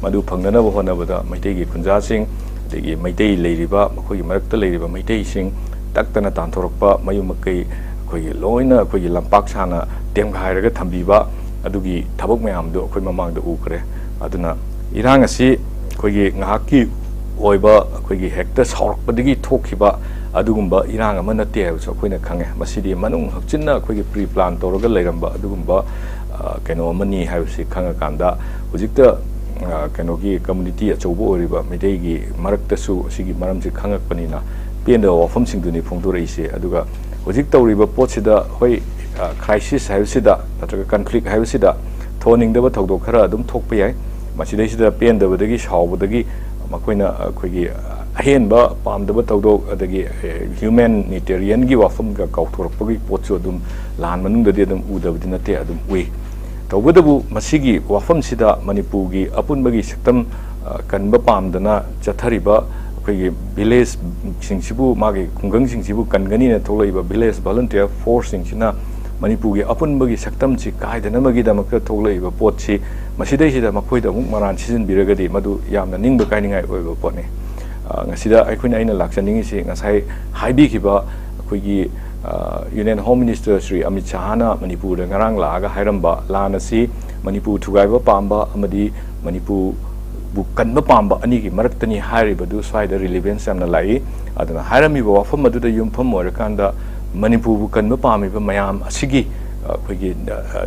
ꯃꯗꯨ ꯐꯪꯅꯅꯕ ꯍꯣꯠꯅꯕꯗ ꯃꯩꯇꯩꯒꯤ ꯈꯨꯟꯖꯥꯁꯤꯡ ꯑꯗꯒꯤ ꯃꯩꯇꯩ ꯂꯩꯔꯤꯕ ꯃꯈꯣꯏꯒꯤ ꯃꯔꯛꯇ ꯂꯩꯔꯤꯕ ꯃꯩꯇꯩꯁꯤꯡ ꯇꯛꯇꯅ ꯇꯥꯟꯊꯣꯔꯛꯄ ꯃꯌꯨꯝ ꯃꯀꯩ ꯑꯩꯈꯣꯏꯒꯤ ꯂꯣꯏꯅ ꯑꯩꯈꯣꯏꯒꯤ ꯂꯝꯄꯥꯛ ꯁꯥꯅ ꯇꯦꯝꯒꯥꯏꯔꯒ ꯊꯝꯕꯤꯕ ꯑꯗꯨꯒꯤ ꯊꯕꯛ ꯃꯌꯥꯝꯗꯨ ꯑꯩꯈꯣꯏ ꯃꯃꯥꯡꯗ ꯎꯈ꯭ꯔꯦ ꯑꯗꯨꯅ ꯏꯔꯥꯡ ꯑꯁꯤ ꯑꯩꯈꯣꯏꯒꯤ ꯉꯥꯏꯍꯥꯛꯀꯤ ꯑꯣꯏꯕ ꯑꯩꯈꯣꯏꯒꯤ ꯍꯦꯛꯇ ꯁꯥꯎꯔꯛꯄꯗꯒꯤ ꯊꯣꯛꯈꯤꯕ ꯑꯗꯨꯒꯨꯝꯕ ꯏꯔꯥꯡ ꯑꯃ ꯅꯠꯇꯦ ꯍꯥꯏꯕꯁꯨ ꯑꯩꯈꯣꯏꯅ ꯈꯪꯉꯦ ꯃꯁꯤꯗꯤ ꯃꯅꯨꯡ ꯍꯛꯆꯤꯟꯅ ꯑꯩꯈꯣꯏꯒꯤ ꯄ꯭ꯔꯤ ꯄ꯭ꯂꯥꯟ ꯇꯧꯔꯒ ꯂꯩꯔꯝꯕ ꯑꯗꯨꯒꯨꯝꯕ ꯀꯩꯅꯣ ꯑꯃꯅꯤ ꯍꯥꯏꯕꯁꯤ ꯈꯪꯉꯀꯥꯟꯗ ꯍꯧꯖꯤꯛꯇ ꯀꯩꯅꯣꯒꯤ ꯀꯝꯃꯨꯅꯤꯇꯤ ꯑꯆꯧꯕ ꯑꯣꯏꯔꯤꯕ ꯃꯩꯇꯩꯒꯤ ꯃꯔꯛꯇꯁꯨ ꯑꯁꯤꯒꯤ ꯃꯔꯝꯁꯤ ꯈꯪꯉꯛꯄꯅꯤꯅ ꯄꯦꯟꯗꯕ ꯋꯥꯐꯝꯁꯤꯡꯗꯨꯅꯤ ꯐꯣꯡꯗꯣꯔꯛꯏꯁꯦ ꯑꯗꯨꯒ ꯍꯧꯖꯤꯛ ꯇꯧꯔꯤꯕ ꯄꯣꯠꯁꯤꯗ ꯍꯣꯏ ꯈ꯭ꯔꯥꯏꯁꯤꯁ ꯍꯥꯏꯕꯁꯤꯗ ꯅꯠꯇ꯭ꯔꯒ ꯀꯟꯐ꯭ꯂꯤꯛ ꯍꯥꯏꯕꯁꯤꯗ ꯊꯣꯛꯍꯟꯅꯤꯡꯗꯕ ꯊꯧꯗꯣꯛ ꯈꯔ ꯑꯗꯨꯝ ꯊꯣꯛꯄ ꯌꯥꯏ ꯃꯁꯤꯗꯩꯁꯤꯗ ꯄꯦꯟꯗꯕꯗꯒꯤ ꯁꯥꯎꯕꯗꯒꯤ ꯃꯈꯣꯏꯅ ꯑꯩꯈꯣꯏꯒꯤ ꯑꯍꯦꯟꯕ ꯄꯥꯝꯗꯕ ꯊꯧꯗꯣꯛ ꯑꯗꯒꯤ ꯍ꯭ꯌꯨꯃꯦꯅꯤꯇꯦꯔꯤꯌꯟꯒꯤ ꯋꯥꯐꯝꯒ ꯀꯥꯎꯊꯣꯔꯛꯄꯒꯤ ꯄꯣꯠꯁꯨ ꯑꯗꯨꯝ ꯂꯥꯟ ꯃꯅꯨꯡꯗꯗꯤ ꯑꯗꯨꯝ ꯎꯗꯕꯗꯤ ꯅꯠꯇꯦ ꯑꯗꯨꯝ ꯎꯏ ꯇꯧꯕꯇꯕꯨ ꯃꯁꯤꯒꯤ ꯋꯥꯐꯝꯁꯤꯗ ꯃꯅꯤꯄꯨꯔꯒꯤ ꯑꯄꯨꯟꯕꯒꯤ ꯁꯛꯇꯝ ꯀꯟꯕ ꯄꯥꯝꯗꯅ ꯆꯠꯊꯔꯤꯕ ꯑꯩꯈꯣꯏꯒꯤ ꯚꯤꯂꯦꯖꯁꯤꯡꯁꯤꯕꯨ ꯃꯥꯒꯤ ꯈꯨꯡꯒꯪꯁꯤꯡꯁꯤꯕꯨ ꯀꯟꯒꯅꯤꯅ ꯊꯣꯛꯂꯛꯏꯕ ꯚꯤꯂꯦꯖ ꯚꯣꯂꯟꯇꯤꯌꯔ ꯐꯣꯔꯁꯁꯤꯡꯁꯤꯅ ꯃꯅꯤꯄꯨꯔꯒꯤ ꯑꯄꯨꯟꯕꯒꯤ ꯁꯛꯇꯝꯁꯤ ꯀꯥꯏꯗꯅꯕꯒꯤꯗꯃꯛꯇ ꯊꯣꯛꯂꯛꯏꯕ ꯄꯣꯠꯁꯤ ꯃꯁꯤꯗꯩꯁꯤꯗ ꯃꯈꯣꯏꯗ ꯑꯃꯨꯛ ꯃꯔꯥꯟ ꯁꯤꯖꯤꯟꯕꯤꯔꯒꯗꯤ ꯃꯗꯨ ꯌꯥꯝꯅ ꯅꯤꯡꯕ ꯀꯥꯏꯅꯤꯡꯉꯥꯏ ꯑꯣꯏꯕ ꯄꯣꯠꯅꯤ ꯉꯁꯤꯗ ꯑꯩꯅ ꯂꯥꯛꯆꯅꯤꯡꯉꯤꯁꯤ ꯉꯁꯥꯏ ꯍꯥꯏꯕꯤꯈꯤꯕ ꯑꯩꯈꯣꯏꯒꯤ union home minister Shri Amit ꯁꯥꯍꯅ ꯃꯅꯤꯄꯨꯔꯗ ꯉꯔꯥꯡ ꯂꯥꯛꯑꯒ ꯍꯥꯏꯔꯝꯕ ꯂꯥꯟ ꯑꯁꯤ ꯃꯅꯤꯄꯨꯔ ꯊꯨꯒꯥꯏꯕ ꯄꯥꯝꯕ ꯑꯃꯗꯤ ꯃꯅꯤꯄꯨꯔꯕꯨ ꯀꯟꯕ ꯄꯥꯝꯕ ꯑꯅꯤꯒꯤ ꯃꯔꯛꯇꯅꯤ ꯍꯥꯏꯔꯤꯕꯗꯨ ꯁ꯭ꯋꯥꯏꯗ ꯔꯤꯂꯤꯚꯦꯟꯁ ꯌꯥꯝꯅ ꯂꯥꯛꯏ ꯑꯗꯨꯅ ꯍꯥꯏꯔꯝꯃꯤꯕ ꯋꯥꯐꯝ ꯑꯗꯨꯗ ꯌꯨꯝꯐꯝ ꯑꯣꯏꯔꯀꯥꯟꯗ ꯃꯅꯤꯄꯨꯔꯕꯨ ꯀꯟꯕ ꯄꯥꯝꯃꯤꯕ ꯃꯌꯥꯝ ꯑꯁꯤꯒꯤ ꯑꯩꯈꯣꯏꯒꯤ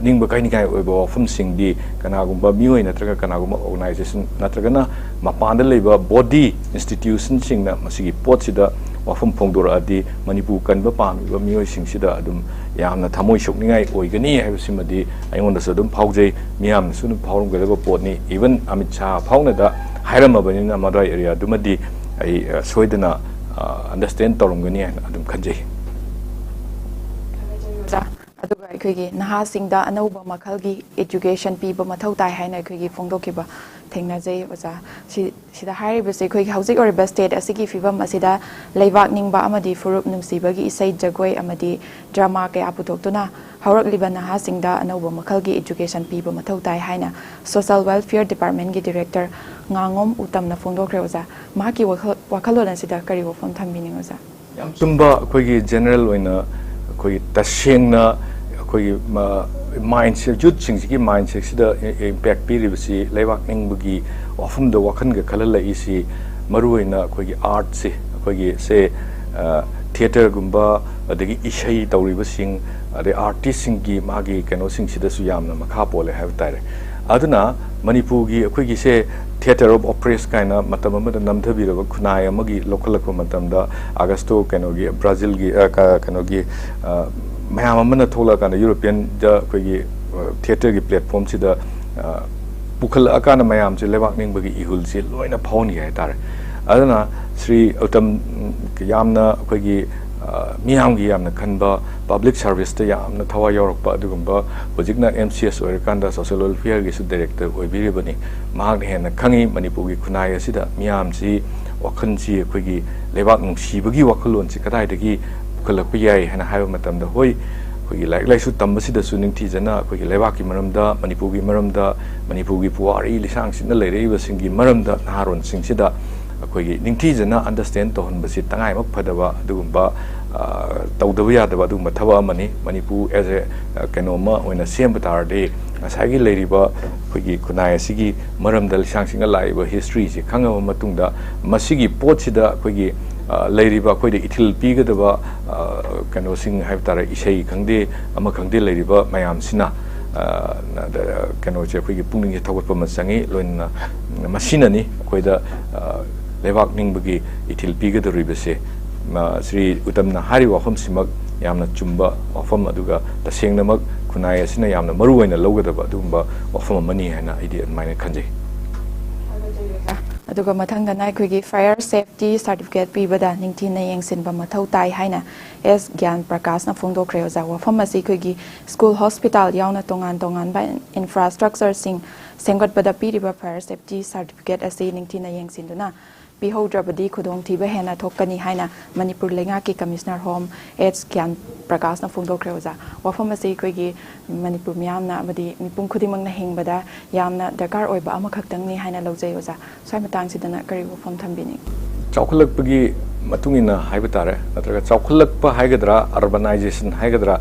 ꯅꯤꯡꯕ ꯀꯥꯏꯅꯤꯡꯉꯥꯏ ꯑꯣꯏꯕ ꯋꯥꯐꯝꯁꯤꯡꯗꯤ ꯀꯅꯥꯒꯨꯝꯕ ꯃꯤꯑꯣꯏ ꯅꯠꯇ꯭ꯔꯒ ꯀꯅꯥꯒꯨꯝꯕ ꯑꯣꯔꯒꯅꯥꯏꯖꯦꯁꯟ ꯅꯠꯇ꯭ꯔꯒꯅ ꯃꯄꯥꯟꯗ ꯂꯩꯕ ꯕꯣꯗꯤ ꯏꯟꯁꯇꯤꯇ꯭ꯌꯨꯁꯟꯁꯤꯡꯅ ꯃꯁꯤꯒꯤ ꯄꯣꯠꯁꯤꯗ ꯋꯥꯐꯝ ꯐꯣꯡꯗꯣꯔꯛꯑꯗꯤ ꯃꯅꯤꯄꯨꯔ ꯀꯟꯕ ꯄꯥꯝꯃꯤꯕ ꯃꯤꯑꯣꯏꯁꯤꯡꯁꯤꯗ ꯑꯗꯨꯝ ꯌꯥꯝꯅ ꯊꯃꯣꯏ ꯁꯣꯛꯅꯤꯡꯉꯥꯏ ꯑꯣꯏꯒꯅꯤ ꯍꯥꯏꯕꯁꯤꯃꯗꯤ ꯑꯩꯉꯣꯟꯗꯁꯨ ꯑꯗꯨꯝ ꯐꯥꯎꯖꯩ ꯃꯤꯌꯥꯝꯅꯁꯨ ꯑꯗꯨꯝ ꯐꯥꯎꯔꯝꯒꯗꯕ ꯄꯣꯠꯅꯤ ꯏꯚꯟ ꯑꯃꯤꯠ ꯁꯥꯍ ꯐꯥꯎꯅꯗ ꯍꯥꯏꯔꯝꯃꯕꯅꯤꯅ ꯃꯗꯨꯋꯥꯏ ꯑꯦꯔꯤꯌꯥꯗꯨꯃꯗꯤ ꯑꯩ ꯁꯣꯏꯗꯅ ꯑꯟꯗꯔꯁꯇꯦꯟ ꯇꯧꯔꯝꯒꯅꯤ ꯍꯥꯏꯅ ꯑꯗꯨꯝ ꯈꯟꯖꯩ ꯑꯗꯨꯒ ꯑꯩꯈꯣꯏꯒꯤ ꯅꯍꯥꯁꯤꯡꯗ ꯑꯅꯧꯕ ꯃꯈꯜꯒꯤ ꯏꯗꯨꯀꯦꯁꯟ ꯄꯤꯕ ꯃꯊꯧ ꯇꯥꯏ ꯍꯥꯏꯅ ꯑꯩꯈꯣꯏꯒꯤ ꯐꯣꯡꯗꯣꯛꯈꯤꯕ ꯊꯦꯡꯅꯖꯩ ꯑꯣꯖꯥ ꯁꯤꯗ ꯍꯥꯏꯔꯤꯕꯁꯦ ꯑꯩꯈꯣꯏꯒꯤ ꯍꯧꯖꯤꯛ ꯑꯣꯏꯔꯤꯕ ꯁ꯭ꯇꯦꯠ ꯑꯁꯤꯒꯤ ꯐꯤꯕꯝ ꯑꯁꯤꯗ ꯂꯩꯕꯥꯛ ꯅꯤꯡꯕ ꯑꯃꯗꯤ ꯐꯨꯔꯨꯞ ꯅꯨꯡꯁꯤꯕꯒꯤ ꯏꯁꯩ ꯖꯒꯣꯏ ꯑꯃꯗꯤ ꯗ꯭ꯔꯃꯥ ꯀꯌꯥ ꯄꯨꯊꯣꯛꯇꯨꯅ ꯍꯧꯔꯛꯂꯤꯕ ꯅꯍꯥꯁꯤꯡꯗ ꯑꯅꯧꯕ ꯃꯈꯜꯒꯤ ꯏꯗꯨꯀꯦꯁꯟ ꯄꯤꯕ ꯃꯊꯧ ꯇꯥꯏ ꯍꯥꯏꯅ ꯁꯣꯁꯤꯌꯦꯜ ꯋꯦꯜꯐꯤꯌꯔ ꯗꯤꯄꯥꯔꯠꯃꯦꯟꯠꯒꯤ ꯗꯤꯔꯦꯛꯇꯔ ꯉꯥꯉꯣꯝ ꯎꯇꯝꯅ ꯐꯣꯡꯗꯣꯛꯈ꯭ꯔꯦ ꯑꯣꯖꯥ ꯃꯍꯥꯛꯀꯤ ꯋꯥꯈꯜꯂꯣꯟ ꯑꯁꯤꯗ ꯀꯔꯤ ꯋꯥꯐꯝ ꯊꯝꯕꯤꯅꯤꯡꯉꯤ ꯑꯣꯖꯥ ꯌꯥꯝ ꯆꯨꯝꯕ ꯑꯩꯈꯣꯏꯒꯤ ꯖꯦꯅꯔꯦꯜ ꯑꯣꯏꯅ ꯑꯩꯈꯣꯏꯒꯤ ꯇꯁꯦꯡꯅ ꯑꯩꯈꯣꯏꯒꯤ ꯃꯥꯏꯟꯁꯦꯠ ꯌꯨꯠꯁꯤꯡꯁꯤꯒꯤ ꯃꯥꯏꯟꯁꯦꯠꯁꯤꯗ ꯏꯝꯄꯦꯛ ꯄꯤꯔꯤꯕꯁꯤ ꯂꯩꯕꯥꯛ ꯅꯤꯡꯕꯒꯤ ꯋꯥꯐꯝꯗ ꯋꯥꯈꯜꯒ ꯈꯜꯍꯜꯂꯛꯏꯁꯤ ꯃꯔꯨꯑꯣꯏꯅ ꯑꯩꯈꯣꯏꯒꯤ ꯑꯥꯔꯠꯁꯤ ꯑꯩꯈꯣꯏꯒꯤ ꯊꯤꯌꯦꯇꯔꯒꯨꯝꯕ ꯑꯗꯒꯤ ꯏꯁꯩ ꯇꯧꯔꯤꯕꯁꯤꯡ ꯑꯗꯩ ꯑꯥꯔꯇꯤꯁꯁꯤꯡꯒꯤ ꯃꯥꯒꯤ ꯀꯩꯅꯣꯁꯤꯡꯁꯤꯗꯁꯨ ꯌꯥꯝꯅ ꯃꯈꯥ ꯄꯣꯜꯂꯦ ꯍꯥꯏꯕ ꯇꯥꯔꯦ aduna manipur gi akhoi gi se theater of operations kaina matam amada namthabiraba khunai amagi lokalakwa matamda Augusto kano gi Brazil gi kano gi mayam amana thola kana European da akhoi gi theater gi platform sida pukhal akana mayam che lebak ning bagi ihul se loina phawni hai tar aduna Sri Utam yamna akhoi gi miyam gi yamna khanba public service ta yamna thawa yorokpa adugumba hojikna MCS oirkanda social welfare gi su director oibiribani mahak hena khangi manipur gi khunai asida miyam si wakhan si akhoi gi lebak nungsibagi wakhalon si kadai dagi pukhalakpa yai hena haiba matamda hoi akhoi gi like su tambasida su ningthi jana akhoi gi lebak gi maramda manipur gi puwari lisang sina leireiba singi maramda naharon singsida akhoi gi ningthi jana understand to hon basi tangai mak phadaba adugumba tawdaba yadaba adugumba thaba amani manipur as a kanoma oina semba tarde asagi leiriba akhoi gi khunai asigi maramda lisang singa laiba history si khangaba matungda masigi pot sida akhoi gi leiriba akhoi de ithil pigadaba kano sing haibtara isei khangde ama khangde leiriba mayam sina kano che akhoi gi pungning gi thawatpa masangi loina masinani akhoi da lebak ningbagi ithil pigadoribase Sri Utamna hari wafam simak yamna chumba wafam aduga tasengnamak khunai asina yamna maruwaina lawgadaba adumba wafam amani haina idea maina khanjai aduga mathangdana akhoi fire safety certificate pibada ningthina yengsinba mathau tai haina S Gyan Prakash na phongdokre oja wafam asi akhoi school hospital yauna tongan ba infrastructure sing sengatbada piriba fire safety certificate asi ningthina yengsinduna Pihodrabadi Kudong Tiba Hena Tokani Haina Manipur Lengaki Commissioner Home H Gyan Prakash na phongdokre oja wafam asi akhoi Manipur miyamna amadi mipum khudimangna hingbada yamna dakar oiba amakhakhtangni haina lawjai oja swai matang sidana kari wafam thambini chaukhulakpagi matungina haiba tare natraga chaukhulakpa haigadra urbanization haigadra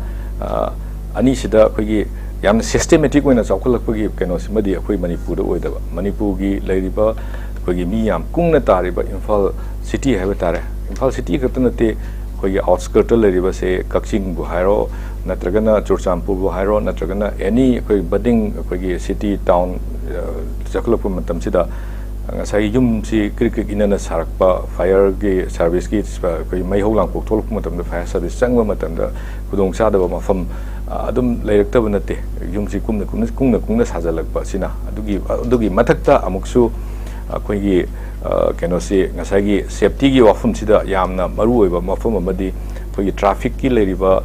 ani sida akhoi yamna systematic oina chaukhulakpagi keno simadi akhoi manipur da oidaba manipur gi leiriba akhoi mi yam kungna tariba IMPHAL city haiba tare IMPHAL city khaptanate akhoi outskirt leiriba se Kakching bu hairo natragana Churchampur bu hairo natragana any akhoi budding akhoi city town chaukhulakpa matam sida ngasai yum si krik inana sarakpa fire gi service gi akhoi mai holang pok tholok matam da fire service changba matam da kudong chadaba mafam adum leirakta nate yum si kungna sajalakpa sina adugi mathakta amuksu akhoi gi keno si ngasai gi safety gi wafum sida yamna maru oiba mafum amadi akhoi traffic ki leiriba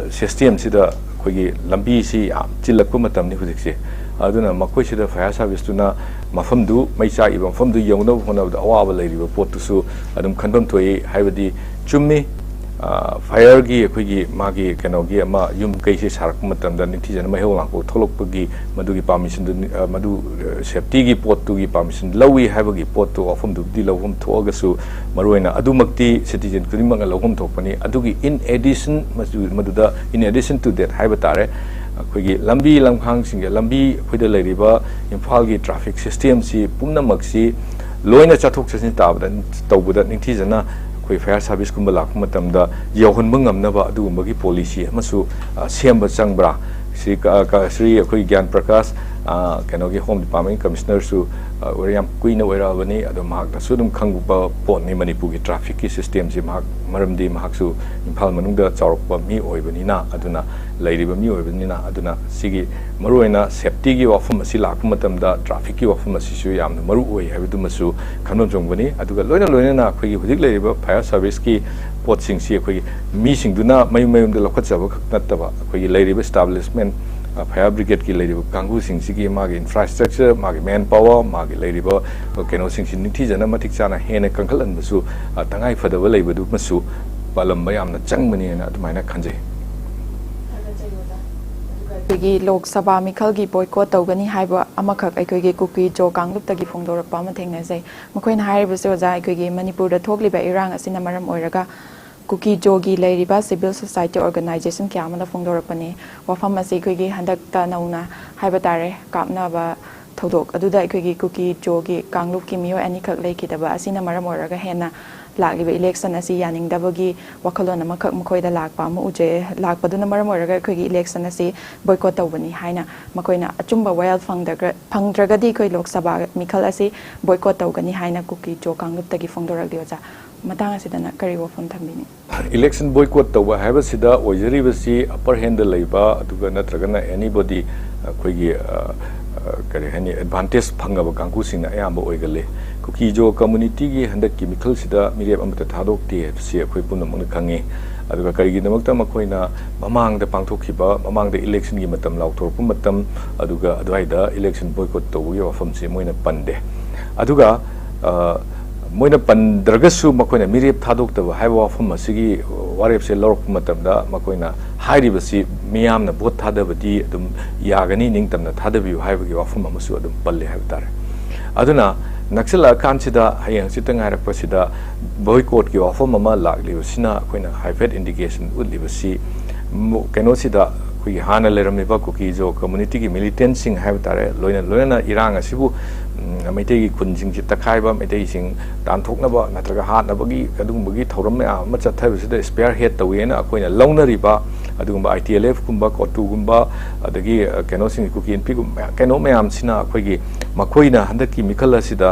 system sida akhoi lambi si chilakpa matam ni hujik se aduna makoi sida fire service tuna mafam du mai cha iba mafam du yongna hona da awaba leiriba pot tu su adum khanbam thoi haibadi chummi fire gi akhoi magi keno gi ama yum kai se sarak matam da ningthi jana mai holang ko tholokpagi madugi permission madu safety gi pot tu gi permission lawi haibagi pot tu ofum du di lawum thoga su maruina adumakti citizen kudimang lawum thokpani adugi in addition maduda in addition to that haibatare akhoi lambi lamkhang singa lambi khoida leiriba IMPHAL gi traffic system si pumnamak si loina chathok chasin tabda tawbuda ningthi jana akhoi fire service kumba lakpa matamda yauhunba ngamnaba adugumba gi policy amasu semba changbra Sri akhoi Gyan Prakash kano gi home department commissioner su yam kuina oirabani ado mahak da sudum khangba pon ni manipur gi traffic ki system si mahak maramdi mahak su IMPHAL manungda chawrokpa mi oibani na aduna leiriba mi oibani na aduna sigi maruina safety gi wafam asi lakpa matamda traffic ki wafam asi su yamna maru oi habidu masu khanam jongbani aduga loina na akhoi gi hujik leiriba fire service ki pot sing si akhoi mi singduna mayum da lokhatjaba khaknataba akhoi leiriba establishment fire brigade ki leiriba kangu sing sigi magi infrastructure magi manpower magi leiriba keno sing sin ningthi jana matik chana hena kangkhalan basu tangai fadaba leibadu masu palamba yamna changmani na adumaina khanjai Akhoi Lok Sabha Mikhal gi boycott tawgani haiba amakhak akhoi kuki jo kangluk tagi phongdorapa ma thengnajai makoina hairibase oja akhoi Manipur da thokliba irang asina maram oiraga Kuki Jogi Leiriba Civil Society Organization Kyamana Phongdorapani wafam asi akhoi handakta nauna haibatare kapnaba thodok aduda akhoi Kuki Jogi kangluk ki miyo ani khak leikidaba asina maram oiraga hena ꯂꯥꯛꯂꯤꯕ election ꯑꯁꯤ ꯌꯥꯅꯤꯡꯗꯕꯒꯤ ꯋꯥꯈꯜꯂꯣꯟ ꯑꯃꯈꯛ ꯃꯈꯣꯏꯗ ꯂꯥꯛꯄ ꯑꯃ ꯎꯖꯩ ꯂꯥꯛꯄꯗꯨꯅ ꯃꯔꯝ ꯑꯣꯏꯔꯒ ꯑꯩꯈꯣꯏꯒꯤ ꯏꯂꯦꯛꯁꯟ ꯑꯁꯤ ꯕꯣꯏꯀꯣꯠ ꯇꯧꯕꯅꯤ ꯍꯥꯏꯅ ꯃꯈꯣꯏꯅ ꯑꯆꯨꯝꯕ ꯋꯥꯌꯦꯜ ꯐꯪꯗ꯭ꯔꯒꯗꯤ ꯑꯩꯈꯣꯏ ꯂꯣꯛ ꯁꯚꯥ ꯃꯤꯈꯜ ꯑꯁꯤ ꯕꯣꯏꯀꯣꯠ ꯇꯧꯒꯅꯤ ꯍꯥꯏꯅ ꯀꯨꯀꯤ ꯖꯣ ꯀꯥꯡꯂꯨꯞꯇꯒꯤ ꯐꯣꯡꯗꯣꯔꯛꯂꯤ ꯑꯣꯖꯥ ꯃꯇꯥꯡ ꯑꯁꯤꯗꯅ ꯀꯔꯤ ꯋꯥꯐꯝ ꯊꯝꯕꯤꯅꯤ ꯏꯂꯦꯛꯁꯟ ꯕꯣꯏꯀꯣꯠ ꯇꯧꯕ ꯍꯥꯏꯕꯁꯤꯗ ꯑꯣꯏꯖꯔꯤꯕꯁꯤ ꯑꯄꯔ ꯍꯦꯟꯗ ꯂꯩꯕ ꯑꯗꯨꯒ ꯅꯠꯇ꯭ꯔꯒꯅ ꯑꯦꯅꯤꯕꯣꯗꯤ ꯑꯩꯈꯣꯏꯒꯤ ꯀꯔꯤ ꯍꯥꯏꯅꯤ ꯑꯦꯗꯚꯥꯟꯇꯦꯖ ꯐꯪꯉꯕ ꯀꯥꯡꯕꯨꯁꯤꯡꯅ ꯑꯌꯥꯝꯕ ꯑꯣꯏꯒꯜꯂꯤ ꯀꯨꯀꯤ ꯖꯣ ꯀꯝꯃꯨꯅꯤꯇꯤꯒꯤ ꯍꯟꯗꯛꯀꯤ ꯃꯤꯈꯜꯁꯤꯗ ꯃꯤꯔꯦꯞ ꯑꯃꯠꯇ ꯊꯥꯗꯣꯛꯇꯦ ꯍꯥꯏꯕꯁꯤ ꯑꯩꯈꯣꯏ ꯄꯨꯝꯅꯃꯛꯅ ꯈꯪꯉꯤ ꯑꯗꯨꯒ ꯀꯔꯤꯒꯤꯗꯃꯛꯇ ꯃꯈꯣꯏꯅ ꯃꯃꯥꯡꯗ ꯄꯥꯡꯊꯣꯛꯈꯤꯕ ꯃꯃꯥꯡꯗ ꯏꯂꯦꯛꯁꯟꯒꯤ ꯃꯇꯝ ꯂꯥꯎꯊꯣꯔꯛꯄ ꯃꯇꯝ ꯑꯗꯨꯒ ꯑꯗꯨꯋꯥꯏꯗ ꯏꯂꯦꯛꯁꯟ ꯕꯣꯏꯀꯣꯠ ꯇꯧꯕꯒꯤ ꯋꯥꯐꯝꯁꯤ ꯃꯣꯏꯅ ꯄꯟꯗꯦ ꯑꯗꯨꯒ ꯃꯣꯏꯅ ꯄꯟꯗ꯭ꯔꯒꯁꯨ ꯃꯈꯣꯏꯅ ꯃꯤꯔꯦꯞ ꯊꯥꯗꯣꯛꯇꯕ ꯍꯥꯏꯕ ꯋꯥꯐꯝ ꯑꯁꯤꯒꯤ ꯋꯥꯔꯦꯞꯁꯦ ꯂꯧꯔꯛꯄ ꯃꯇꯝꯗ ꯃꯈꯣꯏꯅ ꯍꯥꯏꯔꯤꯕꯁꯤ ꯃꯤꯌꯥꯝꯅ ꯚꯣꯠ ꯊꯥꯗꯕꯗꯤ ꯑꯗꯨꯝ ꯌꯥꯒꯅꯤ ꯅꯤꯡꯇꯝꯅ ꯊꯥꯗꯕꯤꯌꯨ ꯍꯥꯏꯕꯒꯤ ꯋꯥꯐꯝ ꯑꯃꯁꯨ ꯑꯗꯨꯝ ꯄꯜꯂꯦ ꯍꯥꯏꯕ ꯇꯥꯔꯦ ꯑꯗꯨꯅ ꯅꯛꯁꯤꯜꯂꯛꯑꯀꯥꯟꯁꯤꯗ ꯍꯌꯦꯡ ꯍꯪꯆꯤꯠꯇ ꯉꯥꯏꯔꯛꯄꯁꯤꯗ ꯕꯣꯏꯀꯣꯠꯀꯤ ꯋꯥꯐꯝ ꯑꯃ ꯂꯥꯛꯂꯤꯕꯁꯤꯅ ꯑꯩꯈꯣꯏꯅ ꯍꯥꯏꯐꯦꯠ ꯏꯟꯗꯤꯀꯦꯁꯟ ꯎꯠꯂꯤꯕꯁꯤ ꯀꯩꯅꯣꯁꯤꯗ ꯑꯩꯈꯣꯏꯒꯤ ꯍꯥꯟꯅ ꯂꯩꯔꯝꯃꯤꯕ ꯀꯨꯀꯤ ꯖꯣ ꯀꯝꯃꯨꯅꯤꯇꯤꯒꯤ ꯃꯤꯂꯤꯇꯦꯟꯁꯤꯡ ꯍꯥꯏꯕ ꯇꯥꯔꯦ ꯂꯣꯏꯅꯅ ꯏꯔꯥꯡ ꯑꯁꯤꯕꯨ ꯃꯩꯇꯩꯒꯤ ꯈꯨꯟꯁꯤꯡꯁꯤ ꯇꯛꯈꯥꯏꯕ ꯃꯩꯇꯩꯁꯤꯡ ꯇꯥꯟꯊꯣꯛꯅꯕ ꯅꯠꯇ꯭ꯔꯒ ꯍꯥꯠꯅꯕꯒꯤ ꯑꯗꯨꯒꯨꯝꯕꯒꯤ ꯊꯧꯔꯝ ꯃꯌꯥꯝ ꯑꯃ ꯆꯠꯊꯕꯁꯤꯗ ꯁ꯭ꯄꯦꯌꯔ ꯍꯦꯗ ꯇꯧꯋꯦꯅ ꯑꯩꯈꯣꯏꯅ ꯂꯧꯅꯔꯤꯕ ꯑꯗꯨꯒꯨꯝꯕ ITLF ꯀꯨꯝꯕ ꯀꯣꯇꯨꯒꯨꯝꯕ ꯑꯗꯒꯤ ꯀꯩꯅꯣꯁꯤꯡ ꯀꯨꯀꯤ NPꯒꯨꯝꯕ ꯀꯩꯅꯣ ꯃꯌꯥꯝꯁꯤꯅ ꯑꯩꯈꯣꯏꯒꯤ ꯃꯈꯣꯏꯅ ꯍꯟꯗꯛꯀꯤ ꯃꯤꯈꯜ ꯑꯁꯤꯗ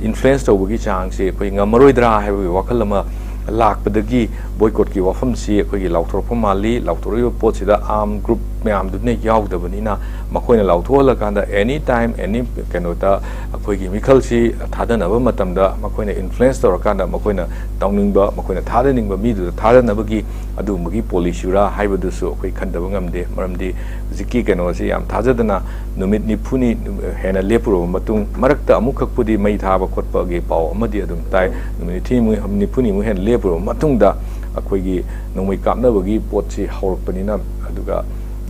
ꯏꯟꯐ꯭ꯂꯨꯌꯦꯟꯁ ꯇꯧꯕꯒꯤ ꯆꯥꯡꯁꯤ ꯑꯩꯈꯣꯏ ꯉꯝꯃꯔꯣꯏꯗ꯭ꯔꯥ ꯍꯥꯏꯕꯒꯤ ꯋꯥꯈꯜ ꯑꯃ ꯂꯥꯛꯄꯗꯒꯤ ꯕꯣꯏꯀꯣꯠꯀꯤ ꯋꯥꯐꯝꯁꯤ ꯑꯩꯈꯣꯏꯒꯤ ꯂꯥꯎꯊꯣꯔꯛꯄ ꯃꯥꯜꯂꯤ ꯂꯥꯎꯊꯣꯔꯛꯏꯕ ꯄꯣꯠꯁꯤꯗ ꯑꯥꯔꯝ ꯒ꯭ꯔꯨꯞ ꯃꯌꯥꯝꯗꯨꯅ ꯌꯥꯎꯗꯕꯅꯤꯅ ꯃꯈꯣꯏꯅ ꯂꯥꯎꯊꯣꯛꯍꯜꯂꯀꯥꯟꯗ ꯑꯦꯅꯤ ꯇꯥꯏꯝ ꯑꯦꯅꯤ ꯀꯩꯅꯣꯗ ꯑꯩꯈꯣꯏꯒꯤ ꯃꯤꯈꯜꯁꯤ ꯊꯥꯗꯅꯕ ꯃꯇꯝꯗ ꯃꯈꯣꯏꯅ ꯏꯟꯐ꯭ꯂꯨꯌꯦꯟꯁ ꯇꯧꯔꯀꯥꯟꯗ ꯃꯈꯣꯏꯅ ꯇꯧꯅꯤꯡꯕ ꯃꯈꯣꯏꯅ ꯊꯥꯗꯅꯤꯡꯕ ꯃꯤꯗꯨꯗ ꯊꯥꯗꯅꯕꯒꯤ ꯑꯗꯨꯒꯨꯝꯕꯒꯤ ꯄꯣꯂꯤꯁꯤꯔꯥ ꯍꯥꯏꯕꯗꯨꯁꯨ ꯑꯩꯈꯣꯏ ꯈꯟꯗꯕ ꯉꯝꯗꯦ ꯃꯔꯝꯗꯤ ꯍꯧꯖꯤꯛꯀꯤ ꯀꯩꯅꯣꯁꯤ ꯌꯥꯝ ꯊꯥꯖꯗꯅ ꯅꯨꯃꯤꯠ 90ꯅꯤ ꯍꯦꯟꯅ ꯂꯦꯞꯄꯨꯔꯕ ꯃꯇꯨꯡ ꯃꯔꯛꯇ ꯑꯃꯨꯛꯈꯛꯄꯨꯗꯤ ꯃꯩ ꯊꯥꯕ ꯈꯣꯠꯄꯒꯤ ꯄꯥꯎ ꯑꯃꯗꯤ ꯑꯗꯨꯝ ꯇꯥꯏ ꯅꯨꯃꯤꯠ 90ꯅꯤꯃꯨꯛ ꯍꯦꯟꯅ ꯂꯦꯞꯄꯨꯔꯕ ꯃꯇꯨꯡꯗ ꯑꯩꯈꯣꯏꯒꯤ ꯅꯣꯡꯃꯩ ꯀꯥꯞꯅꯕꯒꯤ ꯄꯣꯠꯁꯤ ꯍꯧꯔꯛꯄꯅꯤꯅ ꯑꯗꯨꯒ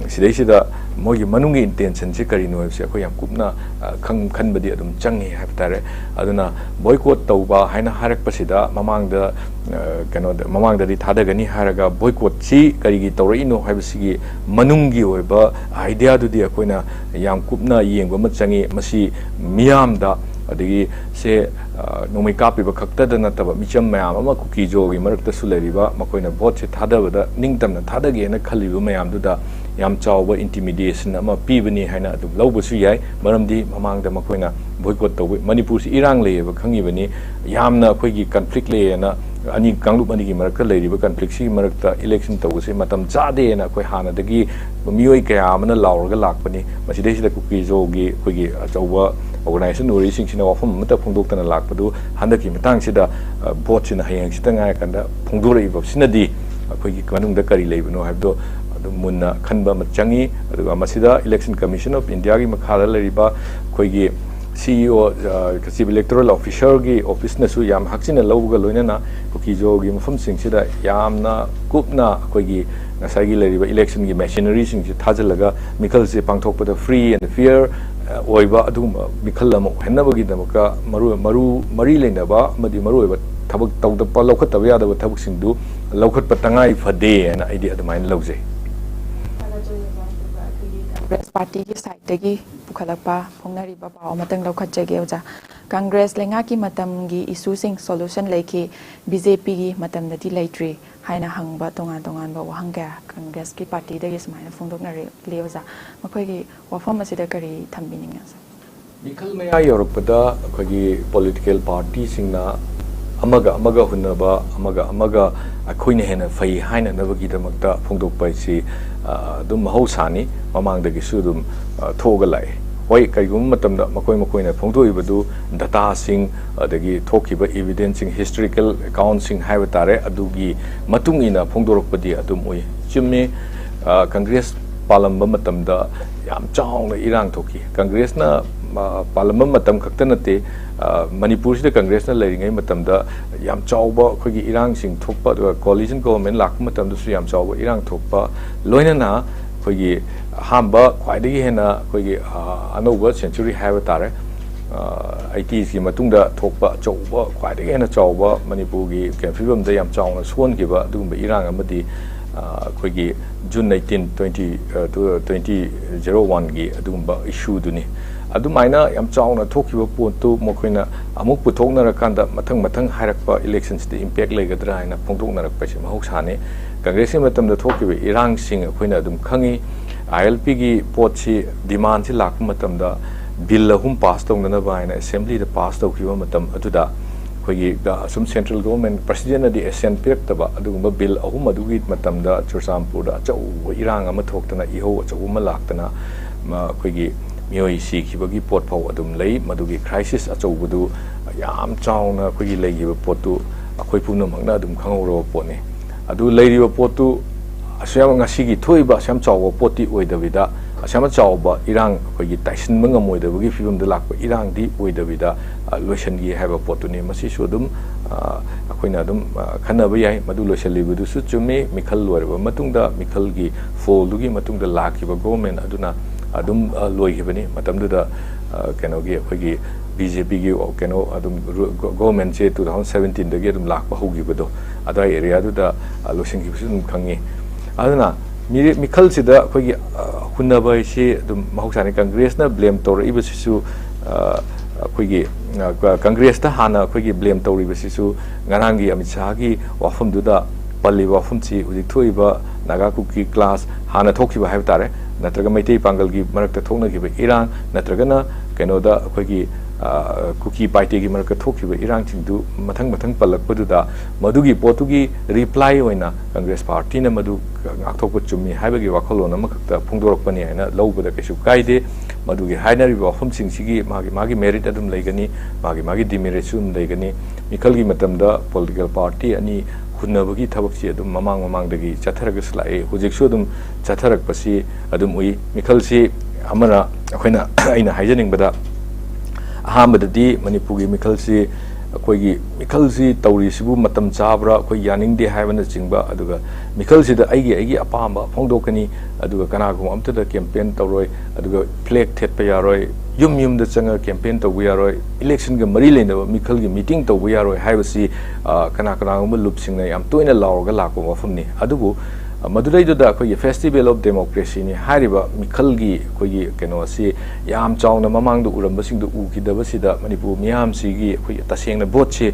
ꯁꯤꯗꯩꯁꯤꯗ ꯃꯣꯏꯒꯤ ꯃꯅꯨꯡꯒꯤ ꯏꯟꯇꯦꯟꯁꯟꯁꯤ ꯀꯔꯤꯅꯣ ꯍꯥꯏꯕꯁꯤ ꯑꯩꯈꯣꯏ ꯌꯥꯝ ꯀꯨꯞꯅ ꯈꯟꯕꯗꯤ ꯑꯗꯨꯝ ꯆꯪꯉꯤ ꯍꯥꯏꯕ ꯇꯥꯔꯦ ꯑꯗꯨꯅ ꯕꯣꯏꯀꯣꯠ ꯇꯧꯕ ꯍꯥꯏꯅ ꯍꯥꯏꯔꯛꯄꯁꯤda ꯃꯃꯥꯡꯗꯗꯤ ꯊꯥꯗꯒꯅꯤ ꯍꯥꯏꯔꯒ ꯕꯣꯏꯀꯣꯠꯁꯤ ꯀꯔꯤꯒꯤ ꯇꯧꯔꯛꯏꯅꯣ ꯍꯥꯏꯕꯁꯤꯒꯤ ꯃꯅꯨꯡꯒꯤ ꯑꯣꯏꯕ ꯑꯥꯏꯗꯤꯌꯥꯗꯨꯗꯤ ꯑꯩꯈꯣꯏꯅ ꯌꯥꯝ ꯀꯨꯞꯅ ꯌꯦꯡꯕ ꯑꯃ ꯆꯪꯉꯤ ꯃꯁꯤ ꯃꯤꯌꯥꯝꯗ ꯑꯗꯒꯤ ꯁꯦ ꯅꯣꯡꯃꯩ ꯀꯥꯞꯄꯤꯕ ꯈꯛꯇꯗ ꯅꯠꯇꯕ ꯃꯤꯆꯝ ꯃꯌꯥꯝ ꯑꯃ ꯀꯨꯀꯤ ꯖꯣꯒꯤ ꯃꯔꯛꯇꯁꯨ ꯂꯩꯔꯤꯕ ꯃꯈꯣꯏꯅ ꯚꯣꯠꯁꯦ ꯊꯥꯗꯕꯗ ꯅꯤꯡꯇꯝꯅ ꯊꯥꯗꯒꯦꯅ ꯈꯜꯂꯤꯕ ꯃꯌꯥꯝꯗꯨꯗ ꯌꯥꯝ ꯆꯥꯎꯕ ꯏꯟꯇꯤꯃꯤꯗꯦꯁꯟ ꯑꯃ ꯄꯤꯕꯅꯤ ꯍꯥꯏꯅ ꯑꯗꯨꯝ ꯂꯧꯕꯁꯨ ꯌꯥꯏ ꯃꯔꯝꯗꯤ ꯃꯃꯥꯡꯗ ꯃꯈꯣꯏꯅ ꯕꯣꯏꯀꯣꯠ ꯇꯧꯕ ꯃꯅꯤꯄꯨꯔꯁꯤ ꯏꯔꯥꯡ ꯂꯩꯌꯦꯕ ꯈꯪꯉꯤꯕꯅꯤ ꯌꯥꯝꯅ ꯑꯩꯈꯣꯏꯒꯤ ꯀꯟꯐ꯭ꯂꯤꯛ ꯂꯩꯌꯦꯅ ꯀꯥꯡꯂꯨꯞ ꯑꯅꯤꯒꯤ ꯃꯔꯛꯇ ꯂꯩꯔꯤꯕ ꯀꯟꯐ꯭ꯂꯤꯛꯁꯤꯒꯤ ꯃꯔꯛꯇ ꯏꯂꯦꯛꯁꯟ ꯇꯧꯕꯁꯦ ꯃꯇꯝ ꯆꯥꯗꯦꯅ ꯑꯩꯈꯣꯏ ꯍꯥꯟꯅꯗꯒꯤ ꯃꯤꯑꯣꯏ ꯀꯌꯥ ꯑꯃꯅ ꯂꯥꯎꯔꯒ ꯂꯥꯛꯄꯅꯤ ꯃꯁꯤꯗꯩꯁꯤꯗ ꯀꯨꯀꯤ ꯖꯣꯒꯤ ꯑꯩꯈꯣꯏꯒꯤ ꯑꯆꯧꯕ ꯑꯣꯔꯒꯅꯥꯏꯖꯦꯁꯟ ꯑꯣꯏꯔꯤꯁꯤꯡꯁꯤꯅ ꯋꯥꯐꯝ ꯑꯃꯠꯇ ꯐꯣꯡꯗꯣꯛꯇꯅ ꯂꯥꯛꯄꯗꯨ ꯍꯟꯗꯛꯀꯤ ꯃꯇꯥꯡꯁꯤꯗ ꯚꯣꯠꯁꯤꯅ ꯍꯌꯦꯡꯁꯤꯗ ꯉꯥꯏꯔꯀꯥꯟꯗ ꯐꯣꯡꯗꯣꯔꯛꯏꯕꯁꯤꯅꯗꯤ ꯑꯩꯈꯣꯏꯒꯤ ꯃꯅꯨꯡꯗ ꯀꯔꯤ ꯂꯩꯕꯅꯣ ꯍꯥꯏꯕꯗꯣ ꯑꯗꯨꯝ ꯃꯨꯟꯅ ꯈꯟꯕ ꯑꯃ ꯆꯪꯉꯤ ꯑꯗꯨꯒ ꯃꯁꯤꯗ ꯏꯂꯦꯛꯁꯟ ꯀꯃꯤꯁꯟ ꯑꯣꯐ ꯏꯟꯗꯤꯌꯥꯒꯤ ꯃꯈꯥꯗ ꯂꯩꯔꯤꯕ ꯑꯩꯈꯣꯏꯒꯤ CEO ꯆꯤꯐ ꯏꯂꯦꯛꯇꯣꯔꯦꯜ ꯑꯣꯐꯤꯁꯔꯒꯤ ꯑꯣꯐꯤꯁꯅꯁꯨ ꯌꯥꯝ ꯍꯛꯆꯤꯟꯅ ꯂꯧꯕꯒ ꯂꯣꯏꯅꯅ ꯀꯨꯀꯤ ꯖꯣꯒꯤ ꯃꯐꯝꯁꯤꯡꯁꯤꯗ ꯌꯥꯝꯅ ꯀꯨꯞꯅ ꯑꯩꯈꯣꯏꯒꯤ ꯉꯁꯥꯏꯒꯤ ꯂꯩꯔꯤꯕ ꯏꯂꯦꯛꯁꯟꯒꯤ ꯃꯦꯁꯤꯅꯔꯤꯁꯤꯡꯁꯤ ꯊꯥꯖꯤꯜꯂꯒ ꯃꯤꯈꯜꯁꯦ ꯄꯥꯡꯊꯣꯛꯄꯗ ꯐ꯭ꯔꯤ ꯑꯦꯟ ꯐꯤꯌꯔ ꯑꯣꯏꯕ ꯑꯗꯨꯒꯨꯝꯕ ꯃꯤꯈꯜ ꯑꯃ ꯑꯣꯏꯍꯟꯅꯕꯒꯤꯗꯃꯛꯇ ꯃꯔꯤ ꯂꯩꯅꯕ ꯑꯃꯗꯤ ꯃꯔꯨꯑꯣꯏꯕ ꯊꯕꯛ ꯂꯧꯈꯠꯇꯕ ꯌꯥꯗꯕ ꯊꯕꯛꯁꯤꯡꯗꯨ ꯂꯧꯈꯠꯄ ꯇꯉꯥꯏ ꯐꯗꯦ ꯍꯥꯏꯅ ꯑꯩꯗꯤ ꯑꯗꯨꯃꯥꯏꯅ ꯂꯧꯖꯩ कांग्रेस पार्टी की साइडगी पुखलपा फोंगनरिबा पाव मतंग लौखटजगे ओजा कांग्रेस लेंगाकी मतमगी इशूसिंग सोल्यूशन लेखि बीजेपी की मतमदति लेट्री हाइना हंगबा तोंगान तोंगान बा वहंगा कांग्रेस की पार्टी दगे समाइना फोंदोकनरे लेओजा मखोइगी वफम असिदा करी थंबिनिंगा मिखल मया योरपदा अखोगी पॉलिटिकल पार्टी सिंगना अमगा हुनबा अमगा अखोइने हेना फै हाइना नबगीदमक्ता फोंदोकपाइसि अदुम महौसानी ममांगदगिसु अदुम थोगलाय होय करिगुम मतमदा मखोइना फोंदोइबदु डाटा सिंग अदगी थोखिबा एविडेंस सिंग हिस्टोरिकल अकाउंट सिंग हाइबा तारे अदुगी मतुंगिना फोंदोरकपदि अदुम ओय चुम्मे कांग्रेस पालंबा मतमदा याम चावना इरांग थोखि कांग्रेसना पालंबा मतम खक्ता नते manipur sida congress na leiringai matamda yam chawba khoi irang sing thokpa da coalition government lakpa matamda su yam chawba irang thokpa loina na khoi hamba khwaidagi hena khoi anova century have tare 80s ki matungda thokpa chawba khwaidagi hena chawba manipur gi kefibam da yam chawna son giba dugumba irang amadi ꯑꯩꯈꯣꯏꯒꯤ June 18, 2001ꯒꯤ ꯑꯗꯨꯒꯨꯝꯕ ꯏꯁꯨꯗꯨꯅꯤ ꯑꯗꯨꯃꯥꯏꯅ ꯌꯥꯝ ꯆꯥꯎꯅ ꯊꯣꯛꯈꯤꯕ ꯄꯣꯠꯇꯨ ꯃꯈꯣꯏꯅ ꯑꯃꯨꯛ ꯄꯨꯊꯣꯛꯅꯔꯀꯥꯟꯗ ꯃꯊꯪ ꯍꯥꯏꯔꯛꯄ ꯏꯂꯦꯛꯁꯟꯁꯤꯗ ꯏꯝꯄꯦꯛ ꯂꯩꯒꯗ꯭ꯔꯥ ꯍꯥꯏꯅ ꯐꯣꯡꯗꯣꯛꯅꯔꯛꯄꯁꯤ ꯃꯍꯧꯁꯥꯅꯤ ꯀꯪꯒ꯭ꯔꯦꯁꯀꯤ ꯃꯇꯝꯗ ꯊꯣꯛꯈꯤꯕ ꯏꯔꯥꯡꯁꯤꯡ ꯑꯩꯈꯣꯏꯅ ꯑꯗꯨꯝ ꯈꯪꯉꯤ ILPꯒꯤ ꯄꯣꯠꯁꯤ ꯗꯤꯃꯥꯟꯁꯤ ꯂꯥꯛꯄ ꯃꯇꯝꯗ ꯕꯤꯜ 3 ꯄꯥꯁ ꯇꯧꯅꯅꯕ ꯍꯥꯏꯅ ꯑꯦꯁꯦꯝꯕ꯭ꯂꯤꯗ ꯄꯥꯁ ꯇꯧꯈꯤꯕ ꯃꯇꯝ ꯑꯗꯨꯗ ꯑꯩꯈꯣꯏꯒꯤ ꯑꯁꯨꯝ ꯁꯦꯟꯇ꯭ꯔꯦꯜ ꯒꯣꯚꯔꯟꯃꯦꯟꯠ ꯄ꯭ꯔꯁꯤꯗꯦꯟꯠꯅꯗꯤ ꯑꯦꯁꯦꯟ ꯄꯤꯔꯛꯇꯕ ꯑꯗꯨꯒꯨꯝꯕ ꯕꯤꯜ 3 ꯑꯗꯨꯒꯤ ꯃꯇꯝꯗ ꯆꯨꯔꯆꯥꯟꯄꯨꯔꯗ ꯑꯆꯧꯕ ꯏꯔꯥꯡ ꯑꯃ ꯊꯣꯛꯇꯅ ꯏꯍꯧ ꯑꯆꯧꯕ ꯑꯃ ꯂꯥꯛꯇꯅ ꯑꯩꯈꯣꯏꯒꯤ ꯃꯤꯑꯣꯏ ꯁꯤꯈꯤꯕꯒꯤ ꯄꯣꯠ ꯐꯥꯎ ꯑꯗꯨꯝ ꯂꯩ ꯃꯗꯨꯒꯤ ꯀ꯭ꯔꯥꯏꯁꯤꯁ ꯑꯆꯧꯕꯗꯨ ꯌꯥꯝ ꯆꯥꯎꯅ ꯑꯩꯈꯣꯏꯒꯤ ꯂꯩꯈꯤꯕ ꯄꯣꯠꯇꯨ ꯑꯩꯈꯣꯏ ꯄꯨꯝꯅꯃꯛꯅ ꯑꯗꯨꯝ ꯈꯪꯍꯧꯔꯕ ꯄꯣꯠꯅꯤ ꯑꯗꯨ ꯂꯩꯔꯤꯕ ꯄꯣꯠꯇꯨ ꯑꯁꯨꯝ ꯉꯁꯤꯒꯤ ꯊꯣꯛꯏꯕ ꯑꯁꯨꯝ ꯆꯥꯎꯕ ꯄꯣꯠꯇꯤ ꯑꯣꯏꯗꯕꯤꯗ ꯑꯁꯨꯝ ꯆꯥꯎꯕ ꯏꯔꯥꯡ ꯑꯩꯈꯣꯏꯒꯤ ꯇꯥꯏꯁꯤꯟꯕ ꯉꯝꯃꯣꯏꯗꯕꯒꯤ ꯐꯤꯕꯝꯗ ꯂꯥꯛꯄ ꯏꯔꯥꯡꯗꯤ ꯑꯣꯏꯗꯕꯤꯗ ꯂꯣꯏꯁꯤꯟꯒꯤ ꯍꯥꯏꯕ ꯄꯣꯠꯇꯨꯅꯤ ꯃꯁꯤꯁꯨ ꯑꯗꯨꯝ ꯑꯩꯈꯣꯏꯅ ꯑꯗꯨꯝ ꯈꯟꯅꯕ ꯌꯥꯏ ꯃꯗꯨ ꯂꯣꯏꯁꯤꯜꯂꯤꯕꯗꯨꯁꯨ ꯆꯨꯝꯃꯤ ꯃꯤꯈꯜ ꯂꯣꯏꯔꯕ ꯃꯇꯨꯡꯗ ꯃꯤꯈꯜꯒꯤ ꯐꯣꯜꯗꯨꯒꯤ ꯃꯇꯨꯡꯗ ꯂꯥꯛꯈꯤꯕ ꯒꯣꯚꯔꯟꯃꯦꯟꯠ ꯑꯗꯨꯅ ꯑꯗꯨꯝ ꯂꯣꯏꯈꯤꯕꯅꯤ ꯃꯇꯝꯗꯨꯗ ꯀꯩꯅꯣꯒꯤ ꯑꯩꯈꯣꯏꯒꯤ BJPꯒꯤ ꯀꯩꯅꯣ ꯑꯗꯨꯝ ꯒꯣꯚꯔꯟꯃꯦꯟꯠꯁꯦ 2017ꯗꯒꯤ ꯑꯗꯨꯝ ꯂꯥꯛꯄ ꯍꯧꯈꯤꯕꯗꯣ ꯑꯗꯨꯋꯥꯏ ꯑꯦꯔꯤꯌꯥꯗꯨꯗ ꯂꯣꯏꯁꯤꯟꯈꯤꯕꯁꯨ ꯑꯗꯨꯝ ꯈꯪꯉꯤ ꯑꯗꯨꯅ ꯃꯤꯈꯜꯁꯤꯗ ꯑꯩꯈꯣꯏꯒꯤ ꯍꯨꯟꯅꯕ ꯍꯥꯏꯁꯤ ꯑꯗꯨꯝ ꯃꯍꯧꯁꯥꯅꯤ ꯀꯪꯒ꯭ꯔꯦꯁꯅ ꯕ꯭ꯂꯦꯝ ꯇꯧꯔꯛꯏꯕꯁꯤꯁꯨ ꯑꯩꯈꯣꯏꯒꯤ ꯀꯪꯒ꯭ꯔꯦꯁꯇ ꯍꯥꯟꯅ ꯑꯩꯈꯣꯏꯒꯤ ꯕ꯭ꯂꯦꯝ ꯇꯧꯔꯤꯕꯁꯤꯁꯨ ꯉꯔꯥꯡꯒꯤ ꯑꯃꯤꯠ ꯁꯥꯍꯒꯤ ꯋꯥꯐꯝꯗꯨꯗ ꯄꯜꯂꯤꯕ ꯋꯥꯐꯝꯁꯤ ꯍꯧꯖꯤꯛ ꯊꯣꯛꯏꯕ ꯅꯥꯒꯥ ꯀꯨꯀꯤ ꯀ꯭ꯂꯥꯁ ꯍꯥꯟꯅ ꯊꯣꯛꯈꯤꯕ ꯍꯥꯏꯕ ꯇꯥꯔꯦ ꯅꯠꯇ꯭ꯔꯒ ꯃꯩꯇꯩ ꯄꯥꯡꯒꯜꯒꯤ ꯃꯔꯛꯇ ꯊꯣꯛꯅꯈꯤꯕ ꯏꯔꯥꯡ ꯅꯠꯇ꯭ꯔꯒꯅ ꯀꯩꯅꯣꯗ ꯑꯩꯈꯣꯏꯒꯤ ꯀꯨꯀꯤ ꯄꯥꯏꯇꯦꯒꯤ ꯃꯔꯛꯇ ꯊꯣꯛꯈꯤꯕ ꯏꯔꯥꯡꯁꯤꯡꯗꯨ ꯃꯊꯪ ꯄꯜꯂꯛꯄꯗꯨꯗ ꯃꯗꯨꯒꯤ ꯄꯣꯠꯇꯨꯒꯤ ꯔꯤꯄ꯭ꯂꯥꯏ ꯑꯣꯏꯅ ꯀꯪꯒ꯭ꯔꯦꯁ ꯄꯥꯔꯇꯤꯅ ꯃꯗꯨ ꯉꯥꯛꯊꯣꯛꯄ ꯆꯨꯝꯃꯤ ꯍꯥꯏꯕꯒꯤ ꯋꯥꯈꯜꯂꯣꯟ ꯑꯃꯈꯛꯇ ꯐꯣꯡꯗꯣꯔꯛꯄꯅꯤ ꯍꯥꯏꯅ ꯂꯧꯕꯗ ꯀꯩꯁꯨ ꯀꯥꯏꯗꯦ ꯃꯗꯨꯒꯤ ꯍꯥꯏꯅꯔꯤꯕ ꯋꯥꯐꯝꯁꯤꯡꯁꯤꯒꯤ ꯃꯥꯒꯤ ꯃꯦꯔꯤꯠ ꯑꯗꯨꯝ ꯂꯩꯒꯅꯤ ꯃꯥꯒꯤ ꯗꯤꯃꯦꯔꯤꯠꯁꯨ ꯑꯗꯨꯝ ꯂꯩꯒꯅꯤ ꯃꯤꯈꯜꯒꯤ ꯃꯇꯝꯗ ꯄꯣꯂꯤꯇꯤꯀꯦꯜ ꯄꯥꯔꯇꯤ ꯑꯅꯤ ꯍꯨꯟꯅꯕꯒꯤ ꯊꯕꯛꯁꯤ ꯑꯗꯨꯝ ꯃꯃꯥꯡꯗꯒꯤ ꯆꯠꯊꯔꯒꯁꯨ ꯂꯥꯛꯑꯦ ꯍꯧꯖꯤꯛꯁꯨ ꯑꯗꯨꯝ ꯆꯠꯊꯔꯛꯄꯁꯤ ꯑꯗꯨꯝ ꯎꯏ ꯃꯤꯈꯜꯁꯤ ꯑꯃꯅ ꯑꯩꯅ ꯍꯥꯏꯖꯅꯤꯡꯕꯗ ꯑꯍꯥꯟꯕꯗꯗꯤ ꯃꯅꯤꯄꯨꯔꯒꯤ ꯃꯤꯈꯜꯁꯤ ꯑꯩꯈꯣꯏꯒꯤ ꯃꯤꯈꯜꯁꯤ ꯇꯧꯔꯤꯁꯤꯕꯨ ꯃꯇꯝ ꯆꯥꯕ꯭ꯔꯥ ꯑꯩꯈꯣꯏ ꯌꯥꯅꯤꯡꯗꯦ ꯍꯥꯏꯕꯅꯆꯤꯡꯕ ꯑꯗꯨꯒ ꯃꯤꯈꯜꯁꯤꯗ ꯑꯩꯒꯤ ꯑꯄꯥꯝꯕ ꯐꯣꯡꯗꯣꯛꯀꯅꯤ ꯑꯗꯨꯒ ꯀꯅꯥꯒꯨꯝꯕ ꯑꯝꯇꯗ ꯀꯦꯝꯄꯦꯟ ꯇꯧꯔꯣꯏ ꯑꯗꯨꯒ ꯐ꯭ꯂꯦꯛ ꯊꯦꯠꯄ ꯌꯥꯔꯣꯏ ꯌꯨꯝꯗ ꯆꯪꯉ ꯀꯦꯝꯄꯦꯟ ꯇꯧꯕ ꯌꯥꯔꯣꯏ ꯏꯂꯦꯛꯁꯟꯒ ꯃꯔꯤ ꯂꯩꯅꯕ ꯃꯤꯈꯜꯒꯤ ꯃꯤꯇꯤꯡ ꯇꯧꯕ ꯌꯥꯔꯣꯏ ꯍꯥꯏꯕꯁꯤ ꯀꯅꯥꯒꯨꯝꯕ ꯂꯨꯞꯁꯤꯡꯅ ꯌꯥꯝ ꯇꯣꯏꯅ ꯂꯥꯎꯔꯒ ꯂꯥꯛꯄ ꯋꯥꯐꯝꯅꯤ ꯑꯗꯨꯕꯨ ꯃꯗꯨꯗꯩꯗꯨꯗ ꯑꯩꯈꯣꯏꯒꯤ ꯐꯦꯁꯇꯤꯚꯦꯜ ꯑꯣꯐ ꯗꯦꯃꯣꯀ꯭ꯔꯦꯁꯤꯅꯤ ꯍꯥꯏꯔꯤꯕ ꯃꯤꯈꯜꯒꯤ ꯑꯩꯈꯣꯏꯒꯤ ꯀꯩꯅꯣꯁꯤ ꯌꯥꯝ ꯆꯥꯎꯅ ꯃꯃꯥꯡꯗ ꯎꯔꯝꯕꯁꯤꯡꯗꯨ ꯎꯈꯤꯗꯕꯁꯤꯗ ꯃꯅꯤꯄꯨꯔ ꯃꯤꯌꯥꯝꯁꯤꯒꯤ ꯑꯩꯈꯣꯏꯒꯤ ꯇꯁꯦꯡꯅ ꯚꯣꯠꯁꯤ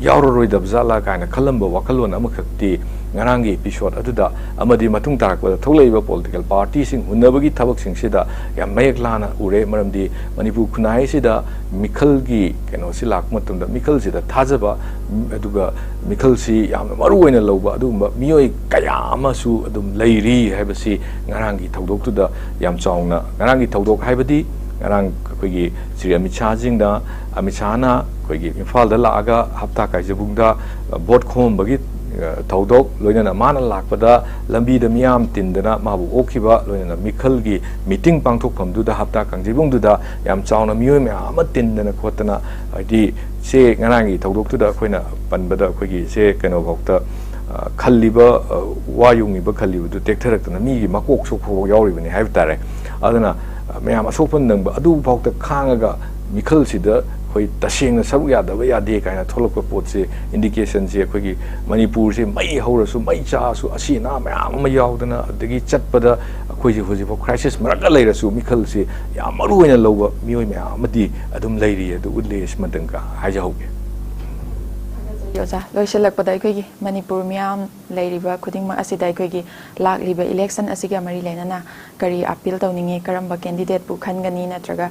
ꯌꯥꯎꯔꯔꯣꯏꯗꯕ ꯖꯥꯠꯂꯥ ꯀꯥꯏꯅ ꯈꯜꯂꯝꯕ ꯋꯥꯈꯜꯂꯣꯟ ꯑꯃꯈꯛꯇꯤ ꯉꯔꯥꯡꯒꯤ ꯏꯄꯤꯁꯣꯗ ꯑꯗꯨꯗ ꯑꯃꯗꯤ ꯃꯇꯨꯡ ꯇꯥꯔꯛꯄꯗ ꯊꯣꯛꯂꯛꯏꯕ ꯄꯣꯂꯤꯇꯤꯀꯦꯜ ꯄꯥꯔꯇꯤꯁꯤꯡ ꯍꯨꯟꯅꯕꯒꯤ ꯊꯕꯛꯁꯤꯡꯁꯤꯗ ꯌꯥꯝ ꯃꯌꯦꯛ ꯂꯥꯅ ꯎꯔꯦ ꯃꯔꯝꯗꯤ ꯃꯅꯤꯄꯨꯔ ꯈꯨꯟꯅꯥꯏꯁꯤꯗ ꯃꯤꯈꯜꯒꯤ ꯀꯩꯅꯣꯁꯤ ꯂꯥꯛꯄ ꯃꯇꯝꯗ ꯃꯤꯈꯜꯁꯤꯗ ꯊꯥꯖꯕ ꯑꯗꯨꯒ ꯃꯤꯈꯜꯁꯤ ꯌꯥꯝꯅ ꯃꯔꯨꯑꯣꯏꯅ ꯂꯧꯕ ꯑꯗꯨꯒꯨꯝꯕ ꯃꯤꯑꯣꯏ ꯀꯌꯥ ꯑꯃꯁꯨ ꯑꯗꯨꯝ ꯂꯩꯔꯤ ꯍꯥꯏꯕꯁꯤ ꯉꯔꯥꯡꯒꯤ ꯊꯧꯗꯣꯛꯇꯨꯗ ꯌꯥꯝ ꯆꯥꯎꯅ ꯉꯔꯥꯡꯒꯤ ꯊꯧꯗꯣꯛ ꯍꯥꯏꯕꯗꯤ ꯉꯔꯥꯡ ꯑꯩꯈꯣꯏꯒꯤ ꯁ꯭ꯔꯤ ꯑꯃꯤꯠ ꯁꯥꯍꯖꯤꯡꯅ ꯑꯃꯤꯠ ꯁꯥꯍꯅ ꯑꯩꯈꯣꯏꯒꯤ ꯏꯝꯐꯥꯜꯗ ꯂꯥꯛꯑꯒ ꯍꯞꯇꯥ ꯀꯥꯏꯖꯕꯨꯡꯗ ꯚꯣꯠ ꯈꯣꯝꯕꯒꯤ ꯊꯧꯗꯣꯛ ꯂꯣꯏꯅꯅ ꯃꯥꯅ ꯂꯥꯛꯄꯗ ꯂꯝꯕꯤꯗ ꯃꯤꯌꯥꯝ ꯇꯤꯟꯗꯅ ꯃꯥꯕꯨ ꯑꯣꯛꯈꯤꯕ ꯂꯣꯏꯅꯅ ꯃꯤꯈꯜꯒꯤ ꯃꯤꯇꯤꯡ ꯄꯥꯡꯊꯣꯛꯐꯝꯗꯨꯗ ꯍꯞꯇꯥ ꯀꯥꯡꯖꯩꯕꯨꯡꯗꯨꯗ ꯌꯥꯝ ꯆꯥꯎꯅ ꯃꯤꯑꯣꯏ ꯃꯌꯥꯝ ꯑꯃ ꯇꯤꯟꯗꯅ ꯈꯣꯠꯇꯅ ꯍꯥꯏꯗꯤ ꯁꯦ ꯉꯔꯥꯡꯒꯤ ꯊꯧꯗꯣꯛꯇꯨꯗ ꯑꯩꯈꯣꯏꯅ ꯄꯟꯕꯗ ꯑꯩꯈꯣꯏꯒꯤ ꯁꯦ ꯀꯩꯅꯣꯐꯥꯎꯇ ꯈꯜꯂꯤꯕ ꯋꯥ ꯌꯨꯡꯉꯤꯕ ꯈꯜꯂꯤꯕꯗꯨ ꯇꯦꯛꯊꯔꯛꯇꯅ ꯃꯤꯒꯤ ꯃꯀꯣꯛ ꯁꯣꯛꯐꯥꯎ ꯌꯥꯎꯔꯤꯕꯅꯤ ꯍꯥꯏꯕ ꯇꯥꯔꯦ ꯑꯗꯨꯅ ꯃꯌꯥꯝ ꯑꯁꯣꯛꯄ ꯅꯪꯕ ꯑꯗꯨꯐꯥꯎꯇ ꯈꯥꯡꯉꯒ ꯃꯤꯈꯜꯁꯤꯗ ꯑꯩꯈꯣꯏ ꯇꯁꯦꯡꯅ ꯁꯔꯨꯛ ꯌꯥꯗꯕ ꯌꯥꯗꯦ ꯀꯥꯏꯅ ꯊꯣꯛꯂꯛꯄ ꯄꯣꯠꯁꯦ ꯏꯟꯗꯤꯀꯦꯁꯟꯁꯦ ꯑꯩꯈꯣꯏꯒꯤ ꯃꯅꯤꯄꯨꯔꯁꯦ ꯃꯩ ꯍꯧꯔꯁꯨ ꯃꯩ ꯆꯥꯁꯨ ꯑꯁꯤ ꯑꯅꯥ ꯃꯌꯥꯝ ꯑꯃ ꯌꯥꯎꯗꯅ ꯑꯗꯒꯤ ꯆꯠꯄꯗ ꯑꯩꯈꯣꯏꯁꯦ ꯍꯧꯖꯤꯛꯐꯥꯎ ꯈ꯭ꯔꯥꯏꯁꯤꯁ ꯃꯔꯛꯇ ꯂꯩꯔꯁꯨ ꯃꯤꯈꯜꯁꯦ ꯌꯥꯝ ꯃꯔꯨꯑꯣꯏꯅ ꯂꯧꯕ ꯃꯤꯑꯣꯏ ꯃꯌꯥꯝ ꯑꯃꯗꯤ ꯑꯗꯨꯝ ꯂꯩꯔꯤ ꯑꯗꯨ ꯎꯠꯂꯦ ꯁꯤꯃꯇꯪꯒ ꯍꯥꯏꯖꯍꯧꯒꯦ ꯑꯣꯖꯥ ꯂꯣꯏꯁꯤꯜꯂꯛꯄꯗ ꯑꯩꯈꯣꯏꯒꯤ ꯃꯅꯤꯄꯨꯔ ꯃꯤꯌꯥꯝ ꯂꯩꯔꯤꯕ ꯈꯨꯗꯤꯡꯃꯛ ꯑꯁꯤꯗ ꯑꯩꯈꯣꯏꯒꯤ ꯂꯥꯛꯂꯤꯕ ꯏꯂꯦꯛꯁꯟ ꯑꯁꯤꯒ ꯃꯔꯤ ꯂꯩꯅꯅ ꯀꯔꯤ ꯑꯄꯤꯜ ꯇꯧꯅꯤꯡꯉꯤ ꯀꯔꯝꯕ ꯀꯦꯟꯗꯤꯗꯦꯠꯄꯨ ꯈꯟꯒꯅꯤ ꯅꯠꯇ꯭ꯔꯒ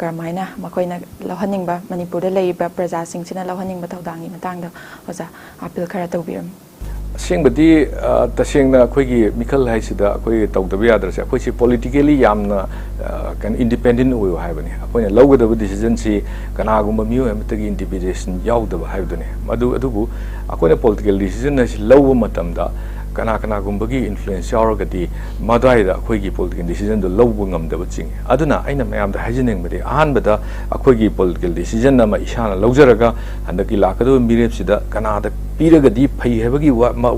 ꯀꯔꯝꯍꯥꯏꯅ ꯃꯈꯣꯏꯅ ꯂꯧꯍꯟꯅꯤꯡꯕ ꯃꯅꯤꯄꯨꯔꯗ ꯂꯩꯔꯤꯕ ꯄ꯭ꯔꯖꯥꯁꯤꯡꯁꯤꯅ ꯂꯧꯍꯟꯅꯤꯡꯕ ꯊꯧꯗꯥꯡꯒꯤ ꯃꯇꯥꯡꯗ ꯑꯣꯖꯥ ꯑꯄꯤꯜ ꯈꯔ ꯇꯧꯕꯤꯔꯝꯃꯤ ꯑꯁꯦꯡꯕꯗꯤ ꯇꯁꯦꯡꯅ ꯑꯩꯈꯣꯏꯒꯤ ꯃꯤꯈꯜ ꯍꯥꯏꯁꯤꯗ ꯑꯩꯈꯣꯏ ꯇꯧꯗꯕ ꯌꯥꯗ꯭ꯔꯁꯦ ꯑꯩꯈꯣꯏꯁꯤ ꯄꯣꯂꯤꯇꯤꯀꯦꯜꯂꯤ ꯌꯥꯝꯅ ꯀꯩꯅꯣ ꯏꯟꯗꯤꯄꯦꯟꯗꯦꯟ ꯑꯣꯏꯌꯨ ꯍꯥꯏꯕꯅꯤ ꯑꯩꯈꯣꯏꯅ ꯂꯧꯒꯗꯕ ꯗꯤꯁꯤꯖꯟꯁꯤ ꯀꯅꯥꯒꯨꯝꯕ ꯃꯤꯑꯣꯏ ꯑꯃꯠꯇꯒꯤ ꯏꯟꯇꯤꯃꯤꯗꯦꯁꯟ ꯌꯥꯎꯗꯕ ꯍꯥꯏꯕꯗꯨꯅꯤ ꯑꯗꯨꯕꯨ ꯑꯩꯈꯣꯏꯅ ꯄꯣꯂꯤꯇꯤꯀꯦꯜ ꯗꯤꯁꯤꯖꯟ ꯍꯥꯏꯁꯤ ꯂꯧꯕ ꯃꯇꯝꯗ ꯀꯅꯥꯒꯨꯝꯕꯒꯤ ꯏꯟꯐ꯭ꯂꯨꯌꯦꯟꯁ ꯌꯥꯎꯔꯒꯗꯤ ꯃꯗꯨꯋꯥꯏꯗ ꯑꯩꯈꯣꯏꯒꯤ ꯄꯣꯂꯤꯇꯤꯀꯦꯜ ꯗꯤꯁꯤꯖꯟꯗꯨ ꯂꯧꯕ ꯉꯝꯗꯕ ꯆꯤꯡꯏ ꯑꯗꯨꯅ ꯑꯩꯅ ꯃꯌꯥꯝꯗ ꯍꯥꯏꯖꯅꯤꯡꯕꯗꯤ ꯑꯍꯥꯟꯕꯗ ꯑꯩꯈꯣꯏꯒꯤ ꯄꯣꯂꯤꯇꯤꯀꯦꯜ ꯗꯤꯁꯤꯖꯟ ꯑꯃ ꯏꯁꯥꯅ ꯂꯧꯖꯔꯒ ꯍꯟꯗꯛꯀꯤ ꯂꯥꯛꯀꯗꯕ ꯃꯤꯔꯦꯞꯁꯤꯗ ꯀꯅꯥꯗ ꯄꯤꯔꯒꯗꯤ ꯐꯩ ꯍꯥꯏꯕꯒꯤ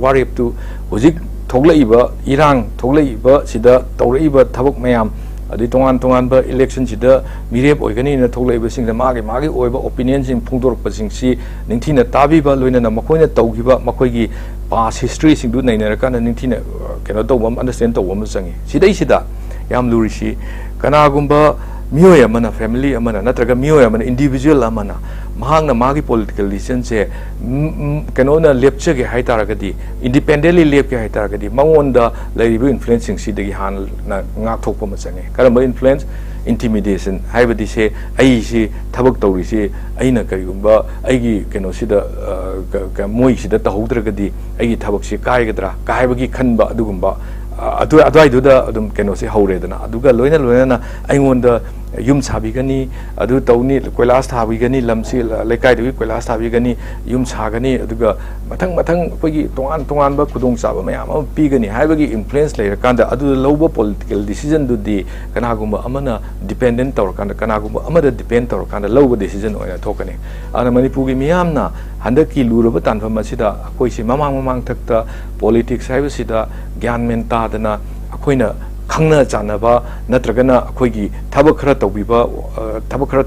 ꯋꯥꯔꯦꯞꯇꯨ ꯍꯧꯖꯤꯛ ꯊꯣꯛꯂꯛꯏꯕ ꯏꯔꯥꯡ ꯊꯣꯛꯂꯛꯏꯕ ꯁꯤꯗ ꯇꯧꯔꯛꯏꯕ ꯊꯕꯛ ꯃꯌꯥꯝ ꯑꯗꯩ ꯇꯣꯉꯥꯟꯕ ꯏꯂꯦꯛꯁꯟꯁꯤꯗ ꯃꯤꯔꯦꯞ ꯑꯣꯏꯒꯅꯤꯅ ꯊꯣꯛꯂꯛꯏꯕꯁꯤꯡꯗ ꯃꯥꯒꯤ ꯑꯣꯏꯕ ꯑꯣꯄꯤꯅꯤꯌꯟꯁꯤꯡ ꯐꯣꯡꯗꯣꯔꯛꯄꯁꯤꯡꯁꯤ ꯅꯤꯡꯊꯤꯅ ꯇꯥꯕꯤꯕ ꯂꯣꯏꯅꯅ ꯃꯈꯣꯏꯅ ꯇꯧꯈꯤꯕ ꯃꯈꯣꯏꯒꯤ past history sing du nainara kan ning thina keno to bam understand to bam changi sidai sida yam lurisi kana gumba miyoy amana family amana natraga miyoy amana individual amana mahangna magi political decision se keno na lepche ge haitaragadi independently lepke haitaragadi mangonda laibu influencing sidagi han na ngak thokpa ma changi karamba influence intimidation haibadi se ai si thabak tawri se aina karigumba aigi keno sida moi sida tahoudragadi aigi thabak se kaigadra kaibagi khanba adugumba adwaiduda adum keno se hauredana aduga loina loina aingonda yum sabigani adu tawni koilas thabigani lamsi lekai dewi koilas thabigani yum sagani aduga mathang mathang pagi tongan ba kudong saba mayam pigani haibagi influence leira kanda adu lobo political decision du di kanagumba amana dependent tawr kanda kanagumba amada depend tawr kanda lobo decision oina thokani ana manipugi miyamna handaki luraba tanfam asida akoi si mamang thakta politics haibasida gyan men ta dana akoina khangna chanaba natragana akoigi thabak khara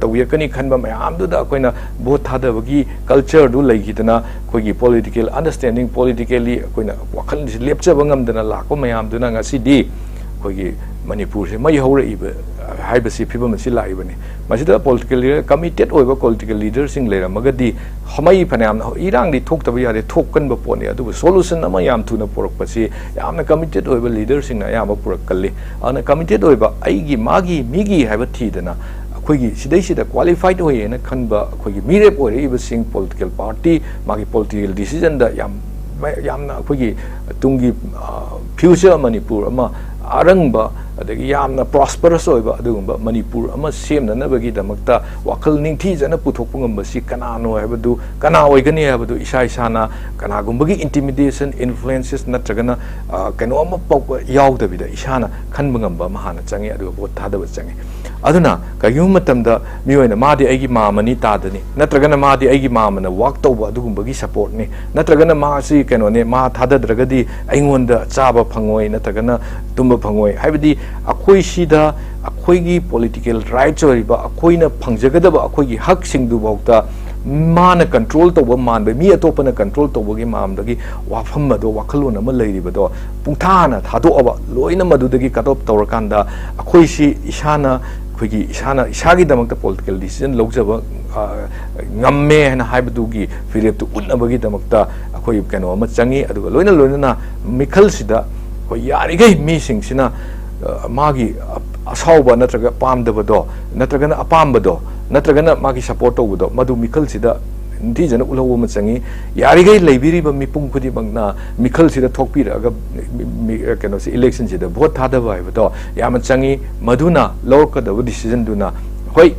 tawiyakani khanba mayam du da akoina both thadabagi culture du laigidana akoigi political understanding politically akoina wakhal lepcha bangam dana lakko mayam duna ngasi di akoigi manipur se mai hore iba haibasi phibam si laibani masida political leader committed oiba political leader sing lera magadi hamai phanam irang di thok tabi yare thokkan ba pone adu solution ama yam thuna porak pasi yamna committed oiba leader sing na yam purak kalli ana committed oiba aigi magi migi haiba thidana akoigi sidai sida qualified hoye na khanba akoigi mirep ore iba sing political party magi political decision da yamna akoigi tungi future manipur ama arangba adagi yamna prosperous oiba adugumba manipur ama semna bagi damakta wakal ningthi jana puthokpu ngambasi kanano habadu kana oigani habadu isa isana kana gumbagi intimidation influences natragana kano ama pok yaudabida isana khanba ngamba mahana changi adu bot thadaba changi aduna kayum matamda miyoina madi aigi mamani tadani natragana madi aigi mamana walk tawba adugumbagi support ni natragana ma si kano ne ma thadadragadi aingonda chaba phangoi natragana tumba phangoi habidi akhoi sida akhoi political rights oriba akhoi na phangjagadaba akhoi hak singdu bauta mana control tawba manbe mi atopana control tawbagi mamdagi wafam mado wakhalona ma leiribado pungthana thado loina madudagi katop tawrakanda akhoi si isana akhoi isana isagi damakta political decision logjaba ngamme hana haibadugi firep tu unabagi damakta akhoi kano ama changi aduga loina na mikhal sida ko yarigai mi singsina magi asauba natraga pamdabado natragana apambado natragana magi support tawdo madu mikhal sida ndi jana ulowo ma changi yarigai leibiri ba mipung khudi bangna mikhal sida thokpiraga kano si election sida vote thadaba haibado yama changi maduna lorka da decision duna hoi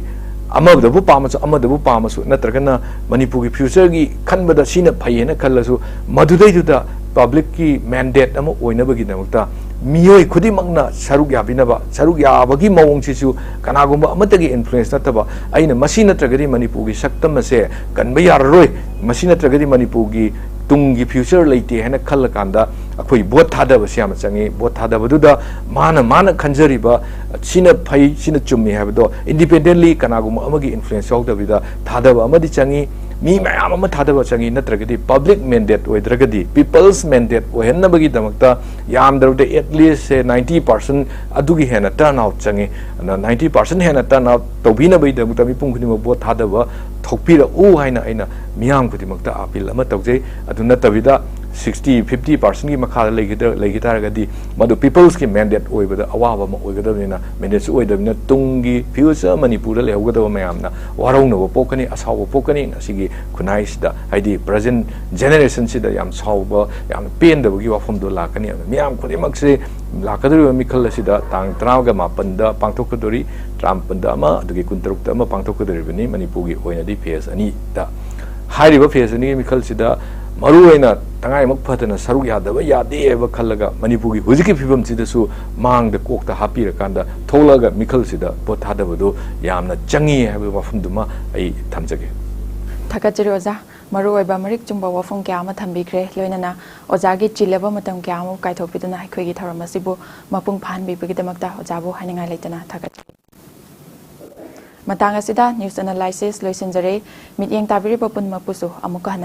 amadabu pamasu natragana manipur gi future gi khanbada sina phayena khallasu madudai duda public ki mandate ama oinabagi damakta miyoi khudi magna saruk yabinaba saruk yabagi mawong sisu kanagumba amatagi influence nataba aina masina tragadi manipur gi saktam ase kanba yarroi masina tragadi manipur gi tungi future leite hena khallakanda akhoi vote thadaba siam changi vote thadabaduda mana khanjariba sina phai sina chummi habdo independently kanagumba amagi influence yawdabida thadaba amadi changi mi mayam ama thadaba changi natragadi public mandate oidragadi people's mandate ohenabagi damakta yamdarde at least 90% adugi hena turn out changi 90% hena turn out tobina bai damakta mi pungkhuni mo vote thadaba thokpira u haina aina miyam kudimakta appeal ama tawjai aduna tabida 60-50% की मखा लेगी तारगदी मधु people's की mandate ओइबदा अवाब म ओइगदबनिना mandate ओइदबनिना Tungi future Manipur ले होगदब मयामना वारौनबो पोकनी असाव पोकनी नसिगी खुनाइसदा हाइदि present generation सिदा याम सावब याम पेंदबगी वाफमदो लाकनी मयाम खुदिमक्से लाकदरिबा मिखल सिदा तांग 35 दा पांथोकदोरी 35 अमा दुगी 16 अमा पांथोकदरिबनी मणिपुर की ओइनादि फेस अनि दा हाइरिबा फेस अनि मिखल सिदा मरुना तंगाई मक फतना सरुक यादब यादे एब खलगा मणिपुर की हुजिकी फिबम सिदसु मांग द कोकता हापीर कांदा थोलगा मिखल सिदा पोथादबदो यामना चंगी हैब वफुमदुमा आई थमजगे थकाचरी ओजा मरुओइबा मरिक चुंबा वफुम क्यामा थंबिख्रे लोइनाना ओजागी चिलेबा मतम chemo काइथोपिदना अखोइगी थरमसिबु मपुंग फानबिबगी दमकता ओजाबो हानिंगाय लेतना थकाचरी Matang असिदा news analysis लोइसिनजरे meeting ताबिरिबा पुनमपुसु अमुका